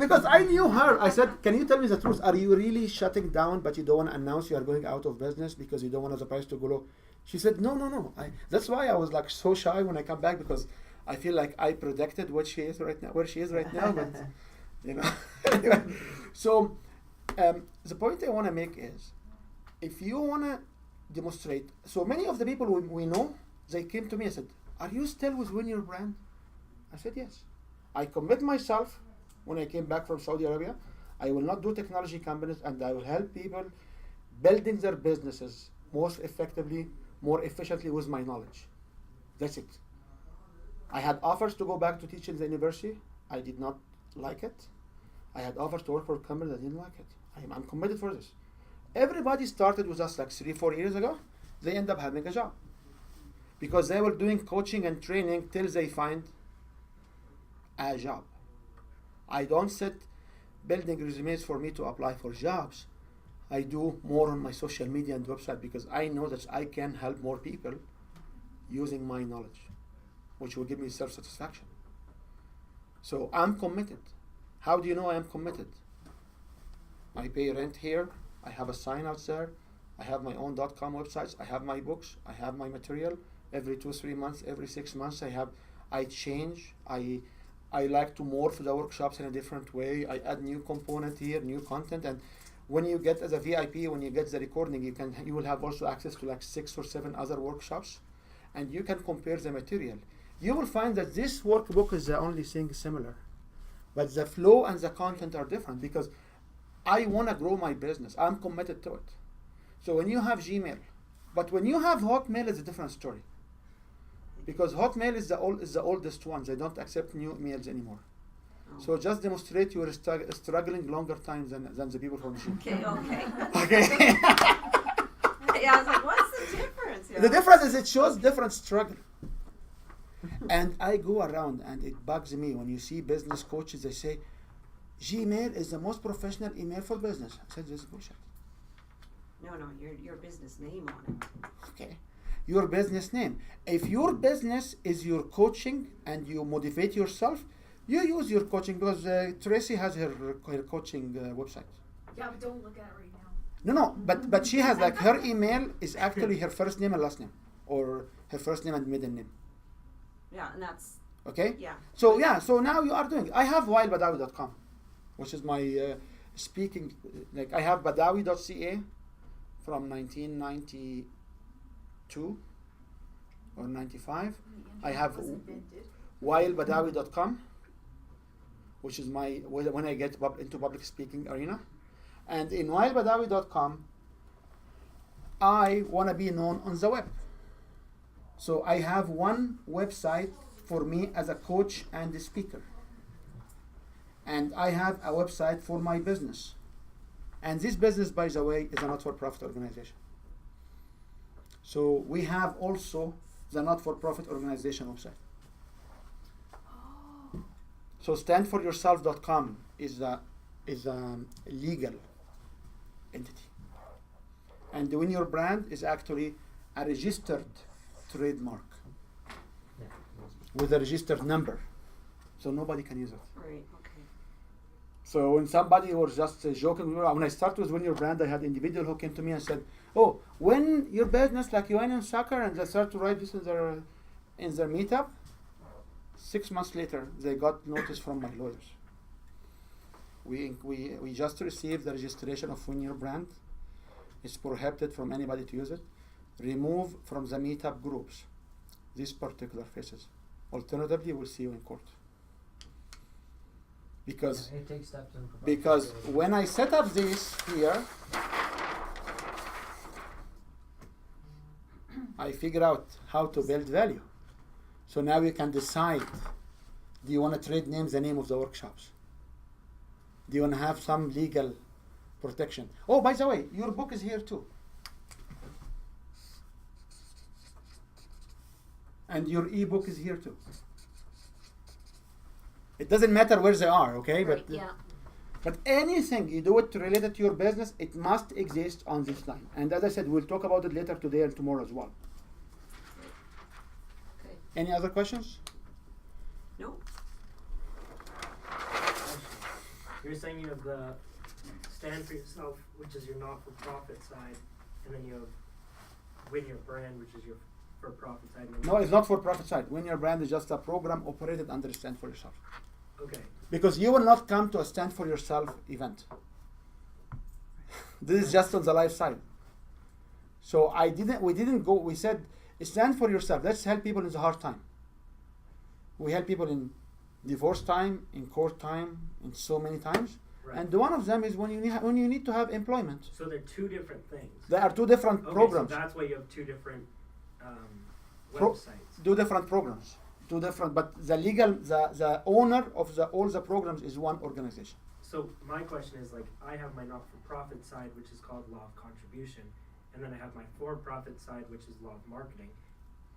Because I knew her, I said, "Can you tell me the truth? Are you really shutting down, but you don't want to announce you are going out of business because you don't want the price to go low?" She said, "No. That's why I was like so shy when I come back, because I feel like I predicted what she is right now, where she is right now." But anyway, so the point I want to make is, if you want to demonstrate, so many of the people we know, they came to me and said, "Are you still with Win Your Brand?" I said, "Yes." I commit myself when I came back from Saudi Arabia. I will not do technology companies, and I will help people building their businesses most effectively, more efficiently with my knowledge. That's it. I had offers to go back to teach in the university. I did not like it. I had offers to work for companies. I didn't like it. I'm committed for this. Everybody started with us like 3-4 years ago. They end up having a job because they were doing coaching and training till they find a job. I don't sit building resumes for me to apply for jobs. I do more on my social media and website because I know that I can help more people using my knowledge, which will give me self-satisfaction. So I'm committed. How do you know I am committed? I pay rent here. I have a sign out there. I have my own .com websites. I have my books. I have my material. Every 2-3 months, every 6 months, I change. I like to morph the workshops in a different way. I add new component here, new content, and when you get as a VIP, when you get the recording, you will have also access to like 6 or 7 other workshops, and you can compare the material. You will find that this workbook is the only thing similar, but the flow and the content are different because I want to grow my business. I'm committed to it. So when you have Gmail, but when you have Hotmail, it's a different story. Because Hotmail is the oldest one. They don't accept new emails anymore. Oh. So just demonstrate you are struggling longer time than the people from Gmail. Okay. Okay. Yeah, I was like, what's the difference? The difference is it shows different struggle. And I go around and it bugs me when you see business coaches, they say, Gmail is the most professional email for business. I said, this is bullshit. No, your business name on it. Okay. Your business name. If your business is your coaching and you motivate yourself, you use your coaching because Tracy has her coaching website. Yeah, but don't look at it right now. No, but she has like her email is actually her first name and last name, or her first name and middle name. Yeah, and that's Okay. yeah. So now you are doing. I have wilebadawi.com, which is my speaking. Like I have badawi.ca from 1992, or 95. The I have was invented. WileBadawi.com, which is my when I get into public speaking arena. And in WileBadawi.com, I want to be known on the web. So I have one website for me as a coach and a speaker. And I have a website for my business. And this business, by the way, is a not-for-profit organization. So we have also the not-for-profit organization website. So standforyourself.com is a legal entity. And the Win Your Brand is actually a registered trademark Yeah. with a registered number. So nobody can use it. Right, okay. So when somebody was just joking, when I started with Win Your Brand, I had an individual who came to me and said, "Oh, when your business like UN and soccer," and they started to write this in their meetup. 6 months later, they got notice from my lawyers. We just received the registration of Win Your Brand. It's prohibited from anybody to use it. Remove from the meetup groups these particular faces. Alternatively, we'll see you in court. Because Yeah, it takes steps in because professional- when I set up this here, I figure out how to build value. So now you can decide, do you want to trade names the name of the workshops? Do you want to have some legal protection? Oh, by the way, your book is here too. And your ebook is here too. It doesn't matter where they are, okay? Right, But yeah. but anything you do it related to your business, it must exist on this line. And as I said, we'll talk about it later today and tomorrow as well. Okay. Any other questions? No? You're saying you have the stand for yourself, which is your not-for-profit side, and then you have Win Your Brand, which is your for-profit side. and then No, it's not for profit side. Win Your Brand is just a program operated under Stand for Yourself. Okay. Because you will not come to a Stand for Yourself event. This is just on the live side. So we didn't go, we said, stand for yourself. Let's help people in the hard time. We help people in divorce time, in court time, in so many times. Right. And one of them is when you need to have employment. So they're two different things. There are two different Okay, programs. so that's why you have two different Pro- websites. Two different programs. Two different, but the owner of all the programs is one organization. So my question is, like, I have my not-for-profit side, which is called Law of Contribution, and then I have my for-profit side, which is Law of Marketing.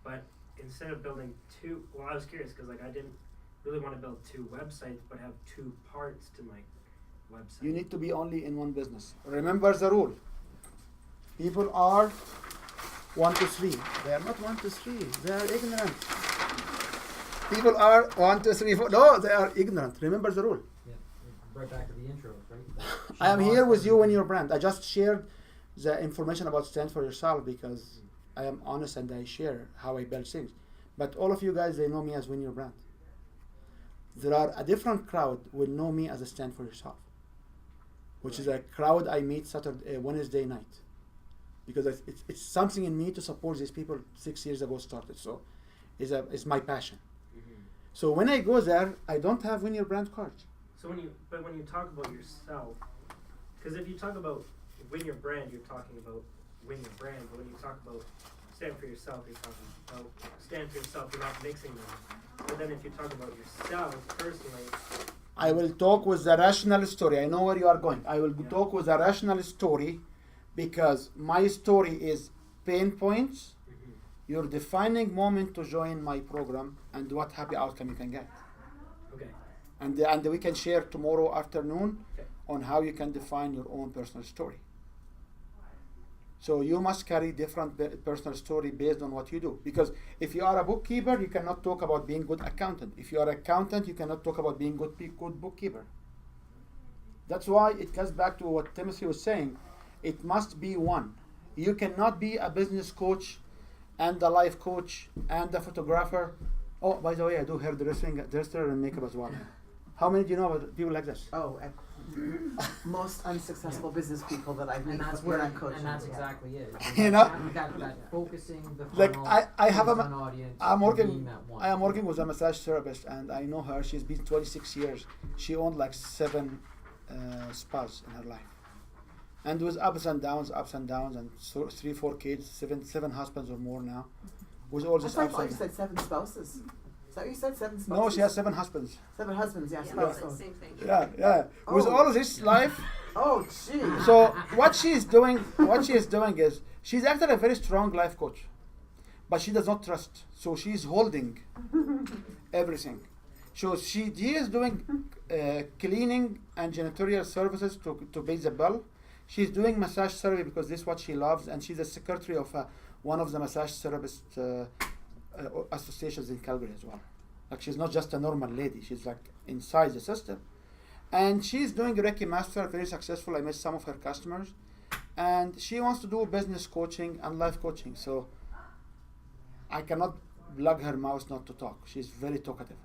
But instead of building two, well, I was curious because, like, I didn't really want to build two websites, but have two parts to my website. You need to be only in one business. Remember the rule. People are 1 to 3. They are not 1 to 3. They are ignorant. People are 1 to 3. 4. No, they are ignorant. Remember the rule. Yeah, right back to the intro, right? I am here with you in your brand. I just shared the information about Stand for Yourself because I am honest and I share how I build things. But all of you guys, they know me as Win Your Brand. There are a different crowd will know me as a Stand for Yourself, which is a crowd I meet Wednesday night. Because it's something in me to support these people 6 years ago started. So it's my passion. Mhm. So when I go there, I don't have Win Your Brand cards. So when you talk about yourself, because if you talk about Win Your Brand, you're talking about Win Your Brand. But when you talk about Stand for Yourself, you're talking about Stand for Yourself. You're not mixing them. But then if you talk about yourself personally, I will talk with the rational story. I know where you are going. I will Yeah. talk with a rational story because my story is pain points, your defining moment to join my program, and what happy outcome you can get. okay, And we can share tomorrow afternoon Okay. on how you can define your own personal story. So you must carry different personal story based on what you do. Because if you are a bookkeeper, you cannot talk about being good accountant. If you are accountant, you cannot talk about being good bookkeeper. That's why it goes back to what Timothy was saying. It must be one. You cannot be a business coach and a life coach and a photographer. Oh, by the way, I do hairdresser and makeup as well. How many do you know about people like this? Oh, most unsuccessful business people that I've met And that's when where, I'm coaching. and that's yeah. exactly it. You know? That focusing the Like, funnel, I have focus a- on audience, I'm and working. being that one. I am working with a massage therapist, and I know her. She's been 26 years. She owned like 7 spas in her life, and with ups and downs, and so 3-4 kids, 7 husbands or more now, with all I this thought ups you and said 7 spouses. Is that what you said? 7 spouses? no, she has 7 husbands. 7 husbands, yeah, Yeah, spouses. same thing. Yeah. With Oh. all of this life, Oh, gee. so what she is doing is she's actually a very strong life coach, but she does not trust. So she's holding everything. So she is doing cleaning and janitorial services to pay the bill. She's doing massage therapy because this is what she loves, and she's the secretary of one of the massage therapist associations in Calgary as well. Like, she's not just a normal lady; she's like inside the system. And she's doing Reiki Master, very successful. I met some of her customers, and she wants to do business coaching and life coaching. So I cannot plug her mouth not to talk. She's very talkative.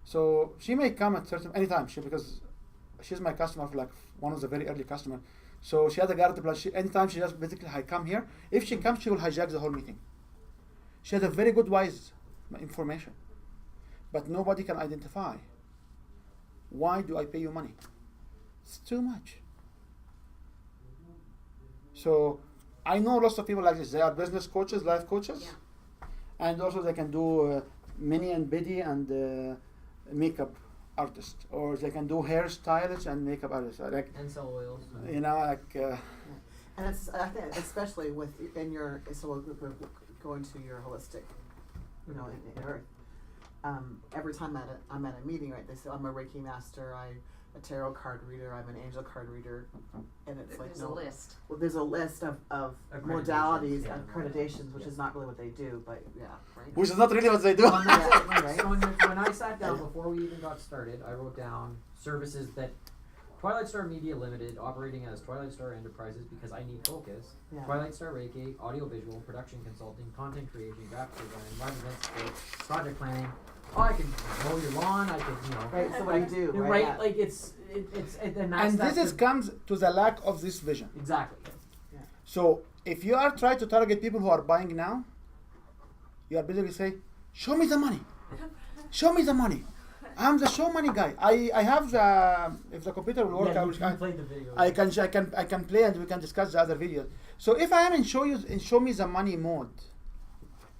So she may come at certain anytime. Because she's my customer, for like one of the very early customers. So she has a guarantee plan. Anytime she just basically, I come here. If she comes, she will hijack the whole meeting. She has a very good wise information, but nobody can identify. Why do I pay you money? It's too much. So I know lots of people like this. They are business coaches, life coaches, Yeah. and also they can do mini and biddy and makeup artist, or they can do hairstylists and makeup artists. Like, And sell oils. you know, like And it's, I think, especially with in your, so we're going to your holistic, you know, in Earth. Every time I'm at a meeting, right? They say I'm a Reiki master, I'm a tarot card reader, I'm an angel card reader, and it's like There's a list. Well, there's a list of Accreditations, modalities, yeah. accreditations, which Yeah. is not really what they do, but yeah, right. which is not really what they do. Well, and that's it, Right. So when I sat down before we even got started, I wrote down services that Twilight Star Media Limited, operating as Twilight Star Enterprises because I need focus. Yeah. Twilight Star Reiki, audiovisual, production consulting, content creation, graphic design, live event support, project planning. Oh, I can mow your lawn. I can, you know. Right, so what do you do, right? Right, Yeah. like it's and that's And that's this is the- comes to the lack of this vision. exactly. So if you are trying to target people who are buying now, you are basically say, show me the money. Show me the money. I'm the show money guy. I have the, if the computer will work, Yeah, I you, will, you played the video. I can play and we can discuss the other videos. So if I am in show me the money mode,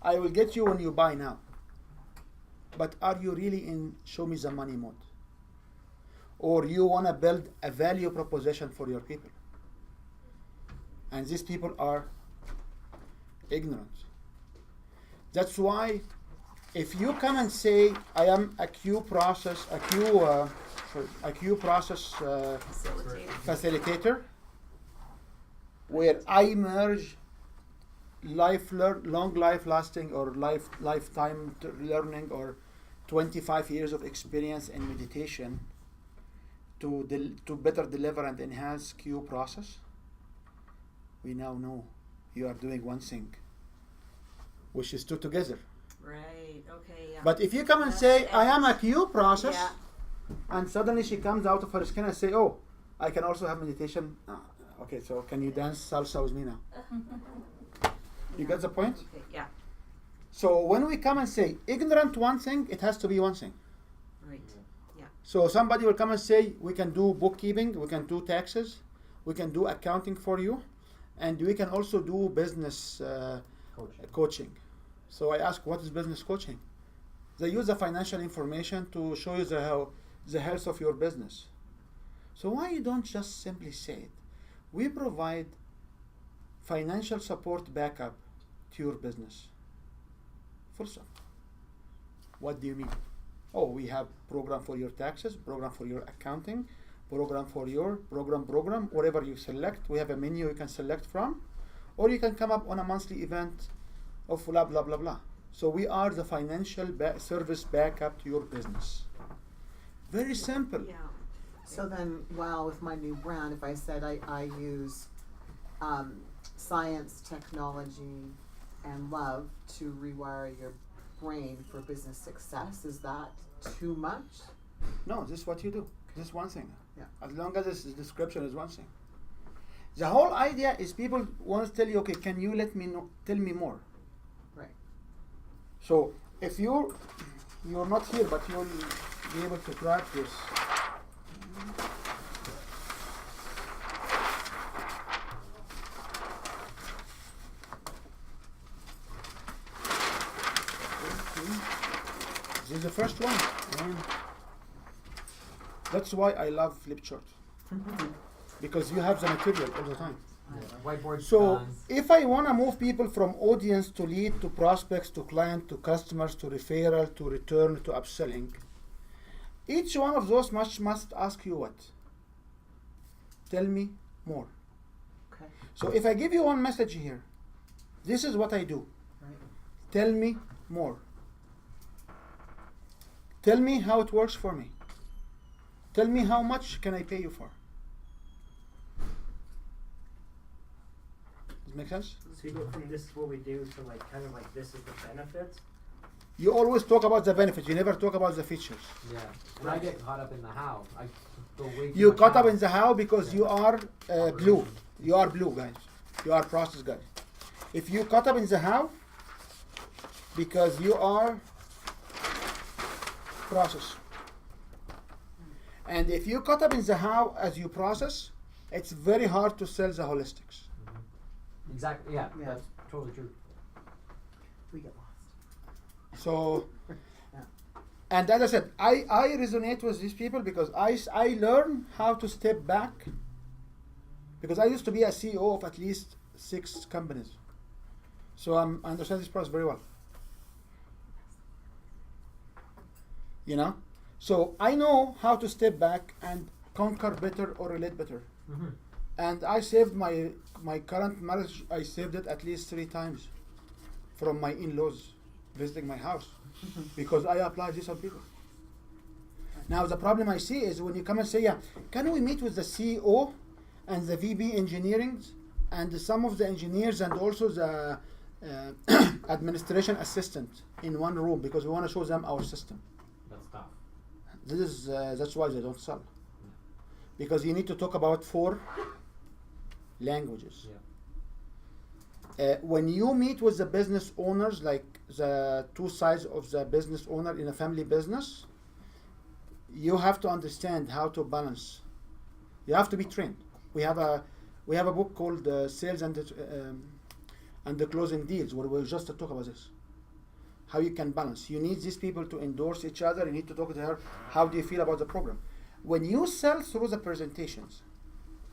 I will get you when you buy now. But are you really in show me the money mode? Or you want to build a value proposition for your people? And these people are ignorant. That's why if you come and say, I am a Q process facilitator, where I merge long life lasting or lifetime learning or 25 years of experience in meditation to better deliver and enhance Q process, we now know you are doing one thing, which is two together. Right. Okay. Yeah. But if you come and That's say, it. I am a Q process, Yeah. and suddenly she comes out of her skin and say, oh, I can also have meditation. Okay, so can you dance salsa with me now? You get the point? Okay. Yeah. So when we come and say ignorant one thing, it has to be one thing. Right. Yeah. So somebody will come and say, we can do bookkeeping, we can do taxes, we can do accounting for you, and we can also do business coaching. So I ask, what is business coaching? They use the financial information to show you the health of your business. So why you don't just simply say it? We provide financial support backup to your business. Full stop. What do you mean? Oh, we have program for your taxes, program for your accounting, program for your program, whatever you select. We have a menu you can select from, or you can come up on a monthly event of blah, blah, blah, blah. So we are the financial service backup to your business. Very simple. Yeah. So then, well, with my new brand, if I said I use science, technology, and love to rewire your brain for business success, is that too much? No, this is what you do. This is one thing. Yeah. As long as this description is one thing. The whole idea is people want to tell you, okay, can you let me know, tell me more? Right. So if you're not here, but you'll be able to practice. This is the first one. And that's why I love Flipchart. Because you have the material all the time. Whiteboard. So if I want to move people from audience to lead to prospects to client to customers to referral to return to upselling, each one of those must ask you what? Tell me more. Okay. So if I give you one message here, this is what I do. Right. Tell me more. Tell me how it works for me. Tell me how much can I pay you for. Does it make sense? So you go from this is what we do to like kind of like this is the benefits. You always talk about the benefits. You never talk about the features. Yeah, and I get caught up in the how. I go way too You much caught up how. in the how because you are blue. You are blue, guys. You are process guys. If you caught up in the how, because you are process. And if you caught up in the how as you process, it's very hard to sell the holistics. Exactly. Yeah, Yeah. that's totally true. We get lost. So, Yeah. and as I said, I resonate with these people because I learn how to step back. Because I used to be a CEO of at least 6 companies. So I understand this process very well. You know? So I know how to step back and conquer better or relate better. Mm-hmm. And I saved my current marriage, I saved it at least 3 times from my in-laws visiting my house because I apply this on people. Now the problem I see is when you come and say, yeah, can we meet with the CEO and the VP engineering and some of the engineers and also the administration assistant in one room because we want to show them our system. That's tough. That's why they don't sell. Because you need to talk about 4 languages. Yeah. When you meet with the business owners, like the 2 sides of the business owner in a family business, you have to understand how to balance. You have to be trained. We have a book called Sales and the Closing Deals, where we'll just talk about this. How you can balance. You need these people to endorse each other. You need to talk to her. How do you feel about the program? When you sell through the presentations,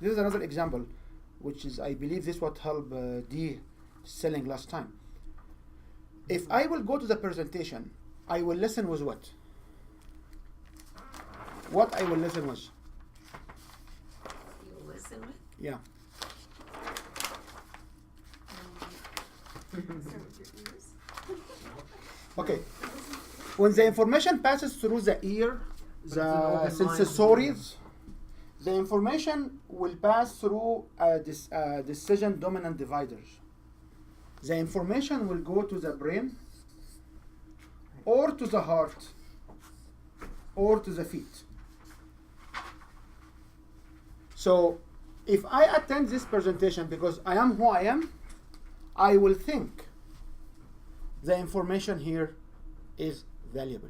this is another example, which is, I believe this what helped Dee selling last time. If I will go to the presentation, I will listen with what? What I will listen with? You'll listen with? Yeah. Start with your ears. Okay. When the information passes through the ear, But the it's an open line. sensories, the information will pass through decision dominant dividers. The information will go to the brain, or to the heart, or to the feet. So, if I attend this presentation because I am who I am, I will think the information here is valuable.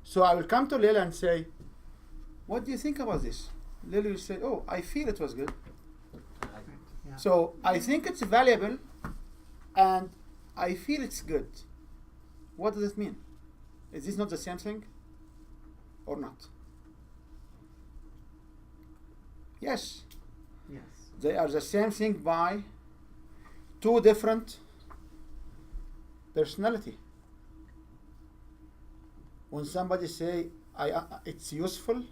So I will come to Leila and say, what do you think about this? Leila will say, oh, I feel it was good. Yeah. So I think it's valuable and I feel it's good. What does it mean? Is this not the same thing or not? Yes, Yes. they are the same thing by 2 different personality. When somebody say, it's useful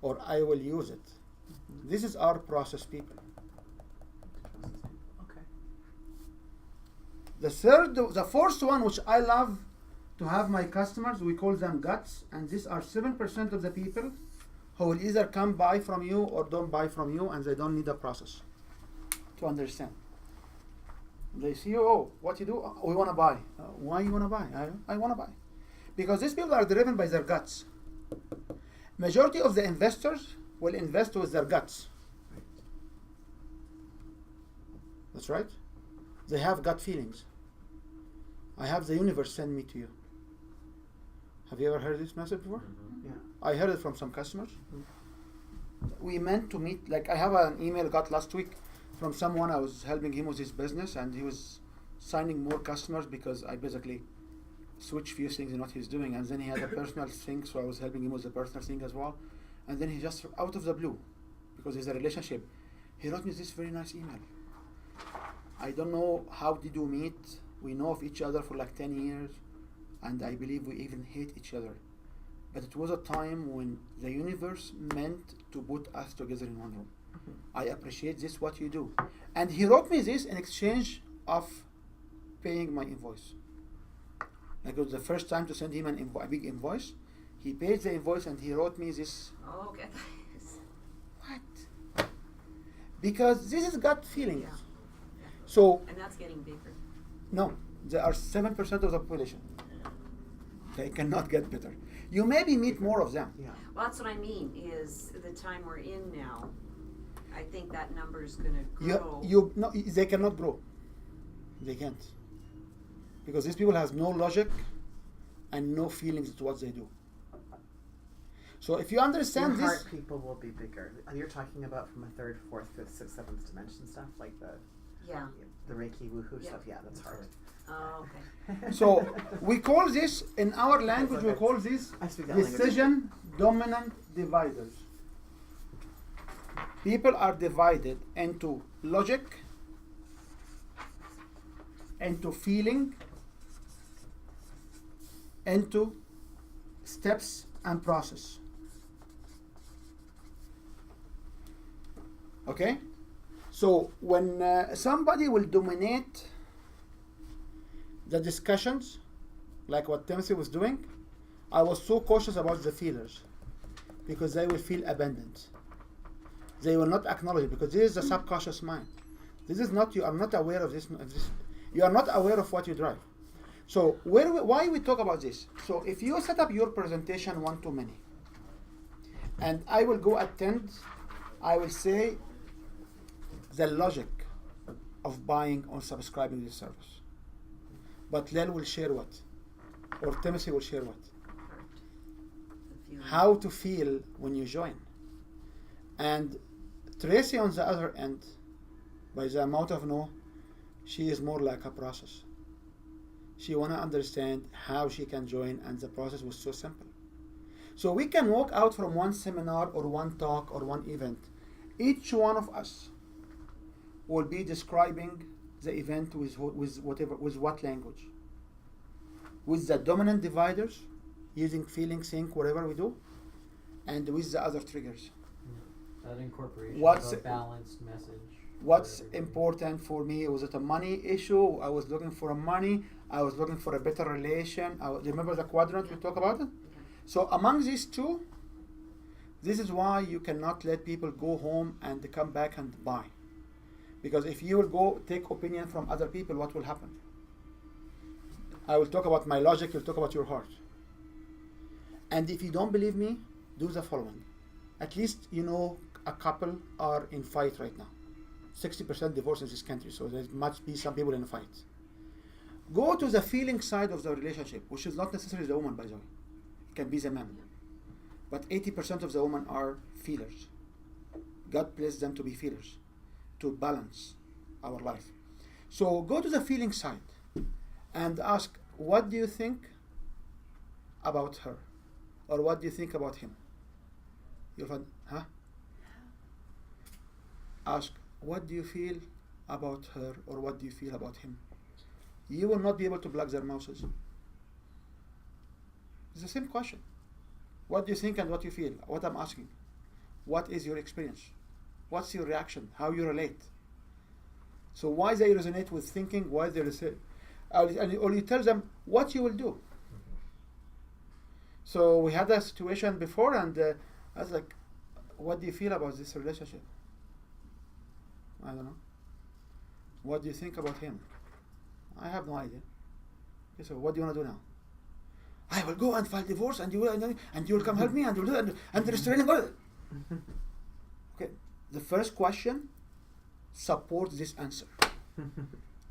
or I will use it. This is our process people. Okay. The fourth one, which I love to have my customers, we call them guts, and these are 7% of the people who will either come buy from you or don't buy from you, and they don't need a process to understand. They see you, oh, what you do? We want to buy. Why you want to buy? I want to buy. Because these people are driven by their guts. Majority of the investors will invest with their guts. That's right. They have gut feelings. I have the universe send me to you. Have you ever heard this message before? Yeah. I heard it from some customers. We meant to meet, like I have an email got last week from someone. I was helping him with his business, and he was signing more customers because I basically switched few things in what he's doing, and then he had a personal thing, so I was helping him with the personal thing as well. And then he just, out of the blue, because there's a relationship, he wrote me this very nice email. I don't know how did you meet. We know of each other for like 10 years, and I believe we even hate each other. But it was a time when the universe meant to put us together in one room. I appreciate this, what you do. And he wrote me this in exchange of paying my invoice. Like it was the first time to send him a big invoice. He paid the invoice and he wrote me this. Oh, okay. What? Because this is gut feelings. Yeah. So, And that's getting bigger. no, there are 7% of the population. They cannot get better. You maybe meet more of them. Yeah. Well, that's what I mean, is the time we're in now, I think that number is gonna grow. No, they cannot grow. They can't. Because these people have no logic and no feelings to what they do. So if you understand Your this, heart people will be bigger. You're talking about from a third, fourth, fifth, sixth, seventh dimension stuff, like the Yeah. Reiki woohoo Yeah. stuff. Yeah, that's heart. Oh, okay. so we call this, in our language, we call this I speak that language. decision dominant dividers. People are divided into logic, into feeling, into steps and process. Okay? So when somebody will dominate the discussions, like what Timothy was doing, I was so cautious about the feelers because they will feel abandoned. They will not acknowledge it because this is the subconscious mind. This is not, you are not aware of this. You are not aware of what you drive. So why we talk about this? So if you set up your presentation one to many, and I will go attend, I will say the logic of buying or subscribing this service. But Lel will share what? Or Timothy will share what? The feeling. How to feel when you join. And Tracy on the other end, by the amount of no, she is more like a process. She wanna understand how she can join, and the process was so simple. So we can walk out from one seminar or one talk or one event. Each one of us will be describing the event with what language? With the dominant dividers, using feeling, think, whatever we do, and with the other triggers. That incorporation What's- of a balanced message. What's for everybody. important for me? Was it a money issue? I was looking for money. I was looking for a better relation. Remember the quadrant we talked about it? So among these two, this is why you cannot let people go home and come back and buy. Because if you will go take opinion from other people, what will happen? I will talk about my logic, you'll talk about your heart. And if you don't believe me, do the following. At least you know a couple are in fight right now. 60% divorce in this country, so there must be some people in a fight. Go to the feeling side of the relationship, which is not necessarily the woman, by the way. It can be the man. But 80% of the women are feelers. God blessed them to be feelers, to balance our life. So go to the feeling side and ask, what do you think about her? Or what do you think about him? You'll find, Ask, what do you feel about her, or what do you feel about him? You will not be able to block their mouths. It's the same question. What do you think and what you feel? What I'm asking. What is your experience? What's your reaction? How you relate? So why they resonate with thinking? Why they resonate? Or you tell them what you will do. So we had a situation before, and I was like, what do you feel about this relationship? I don't know. What do you think about him? I have no idea. Okay, so what do you want to do now? I will go and file divorce, and you will come help me, and you'll do it, and the restraining order. Okay, the first question supports this answer.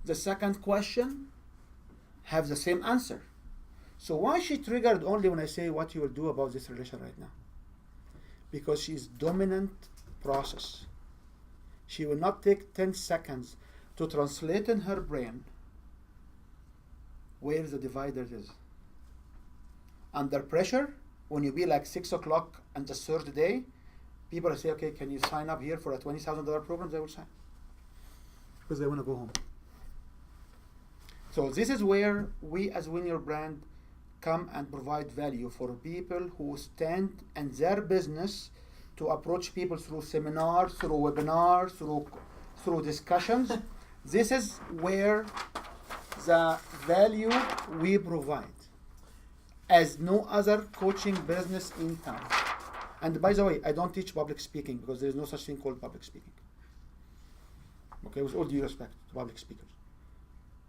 The second question have the same answer. So why she triggered only when I say what you will do about this relation right now? Because she's dominant process. She will not take 10 seconds to translate in her brain where the divider is. Under pressure, when you be like 6 o'clock on the third day, people will say, okay, can you sign up here for a $20,000 program? They will sign. Because they want to go home. So this is where we as Win Your Brand come and provide value for people who stand in their business to approach people through seminars, through webinars, through discussions. This is where the value we provide as no other coaching business in town. And by the way, I don't teach public speaking because there is no such thing called public speaking. Okay, with all due respect to public speakers.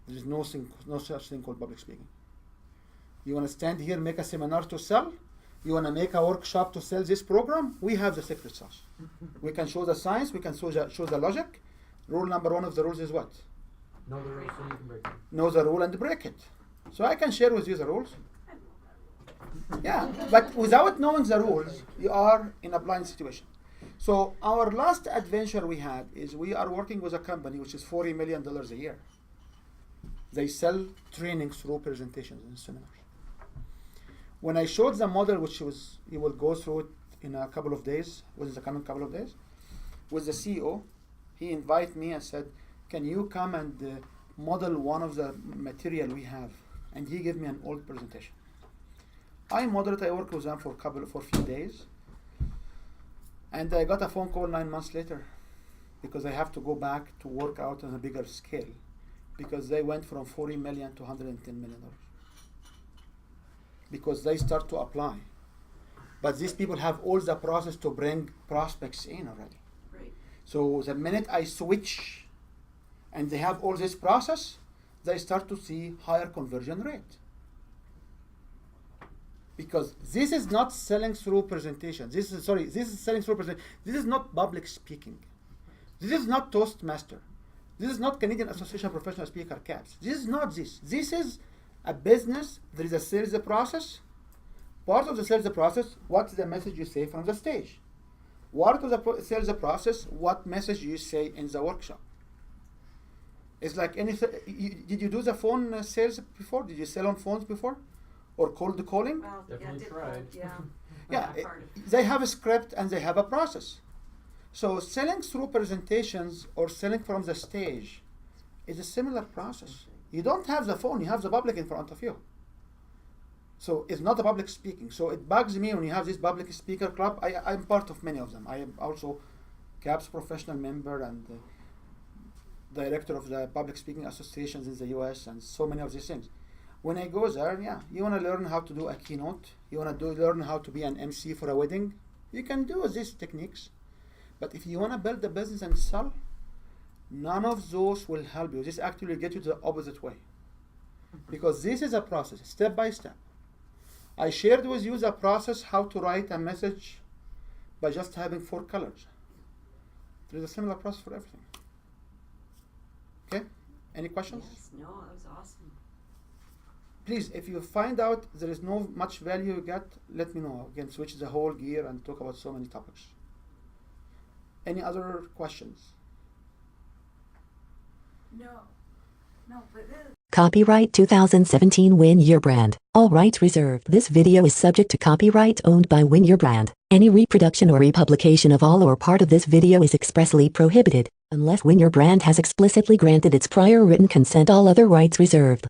There is no such thing called public speaking. You want to stand here, make a seminar to sell? You want to make a workshop to sell this program? We have the secret sauce. We can show the science, we can show the logic. Rule number 1 of the rules is what? Know the rules so you can break them. Know the rule and break it. So I can share with you the rules. Yeah, but without knowing the rules, you are in a blind situation. So our last adventure we had is we are working with a company which is $40 million a year. They sell training through presentations and seminars. When I showed the model, which was, you will go through it in a couple of days, within the coming couple of days, with the CEO, he invited me and said, can you come and model one of the material we have? And he gave me an old presentation. I modeled it, I worked with them for a few days. And I got a phone call 9 months later because I have to go back to work out on a bigger scale because they went from 40 million to $110 million. Because they start to apply. But these people have all the process to bring prospects in already. Right. So the minute I switch and they have all this process, they start to see higher conversion rate. Because this is not selling through presentation. This is selling through presentation. This is not public speaking. This is not Toastmaster. This is not Canadian Association of Professional Speaker CAPS. This is not this. This is a business. There is a sales process. Part of the sales process, what's the message you say from the stage? Part of the sales process, what message you say in the workshop? It's like anything. Did you do the phone sales before? Did you sell on phones before? Or cold calling? Well, Definitely yeah, tried. yeah. Yeah, That part of it. they have a script and they have a process. So selling through presentations or selling from the stage is a similar process. You don't have the phone, you have the public in front of you. So it's not a public speaking. So it bugs me when you have this public speaker club. I'm part of many of them. I am also CAPS professional member and director of the public speaking associations in the US and so many of these things. When I go there, yeah, you want to learn how to do a keynote. You want to learn how to be an MC for a wedding. You can do these techniques. But if you want to build a business and sell, none of those will help you. This actually will get you to the opposite way. Because this is a process, step by step. I shared with you the process how to write a message by just having 4 colors. There is a similar process for everything. Okay? Any questions? Yes, no, that was awesome. Please, if you find out there is no much value you get, let me know. Again, switch the whole gear and talk about so many topics. Any other questions? No, but Copyright 2017 Win Your Brand. All rights reserved. This video is subject to copyright owned by Win Your Brand. Any reproduction or republication of all or part of this video is expressly prohibited, unless Win Your Brand has explicitly granted its prior written consent. All other rights reserved.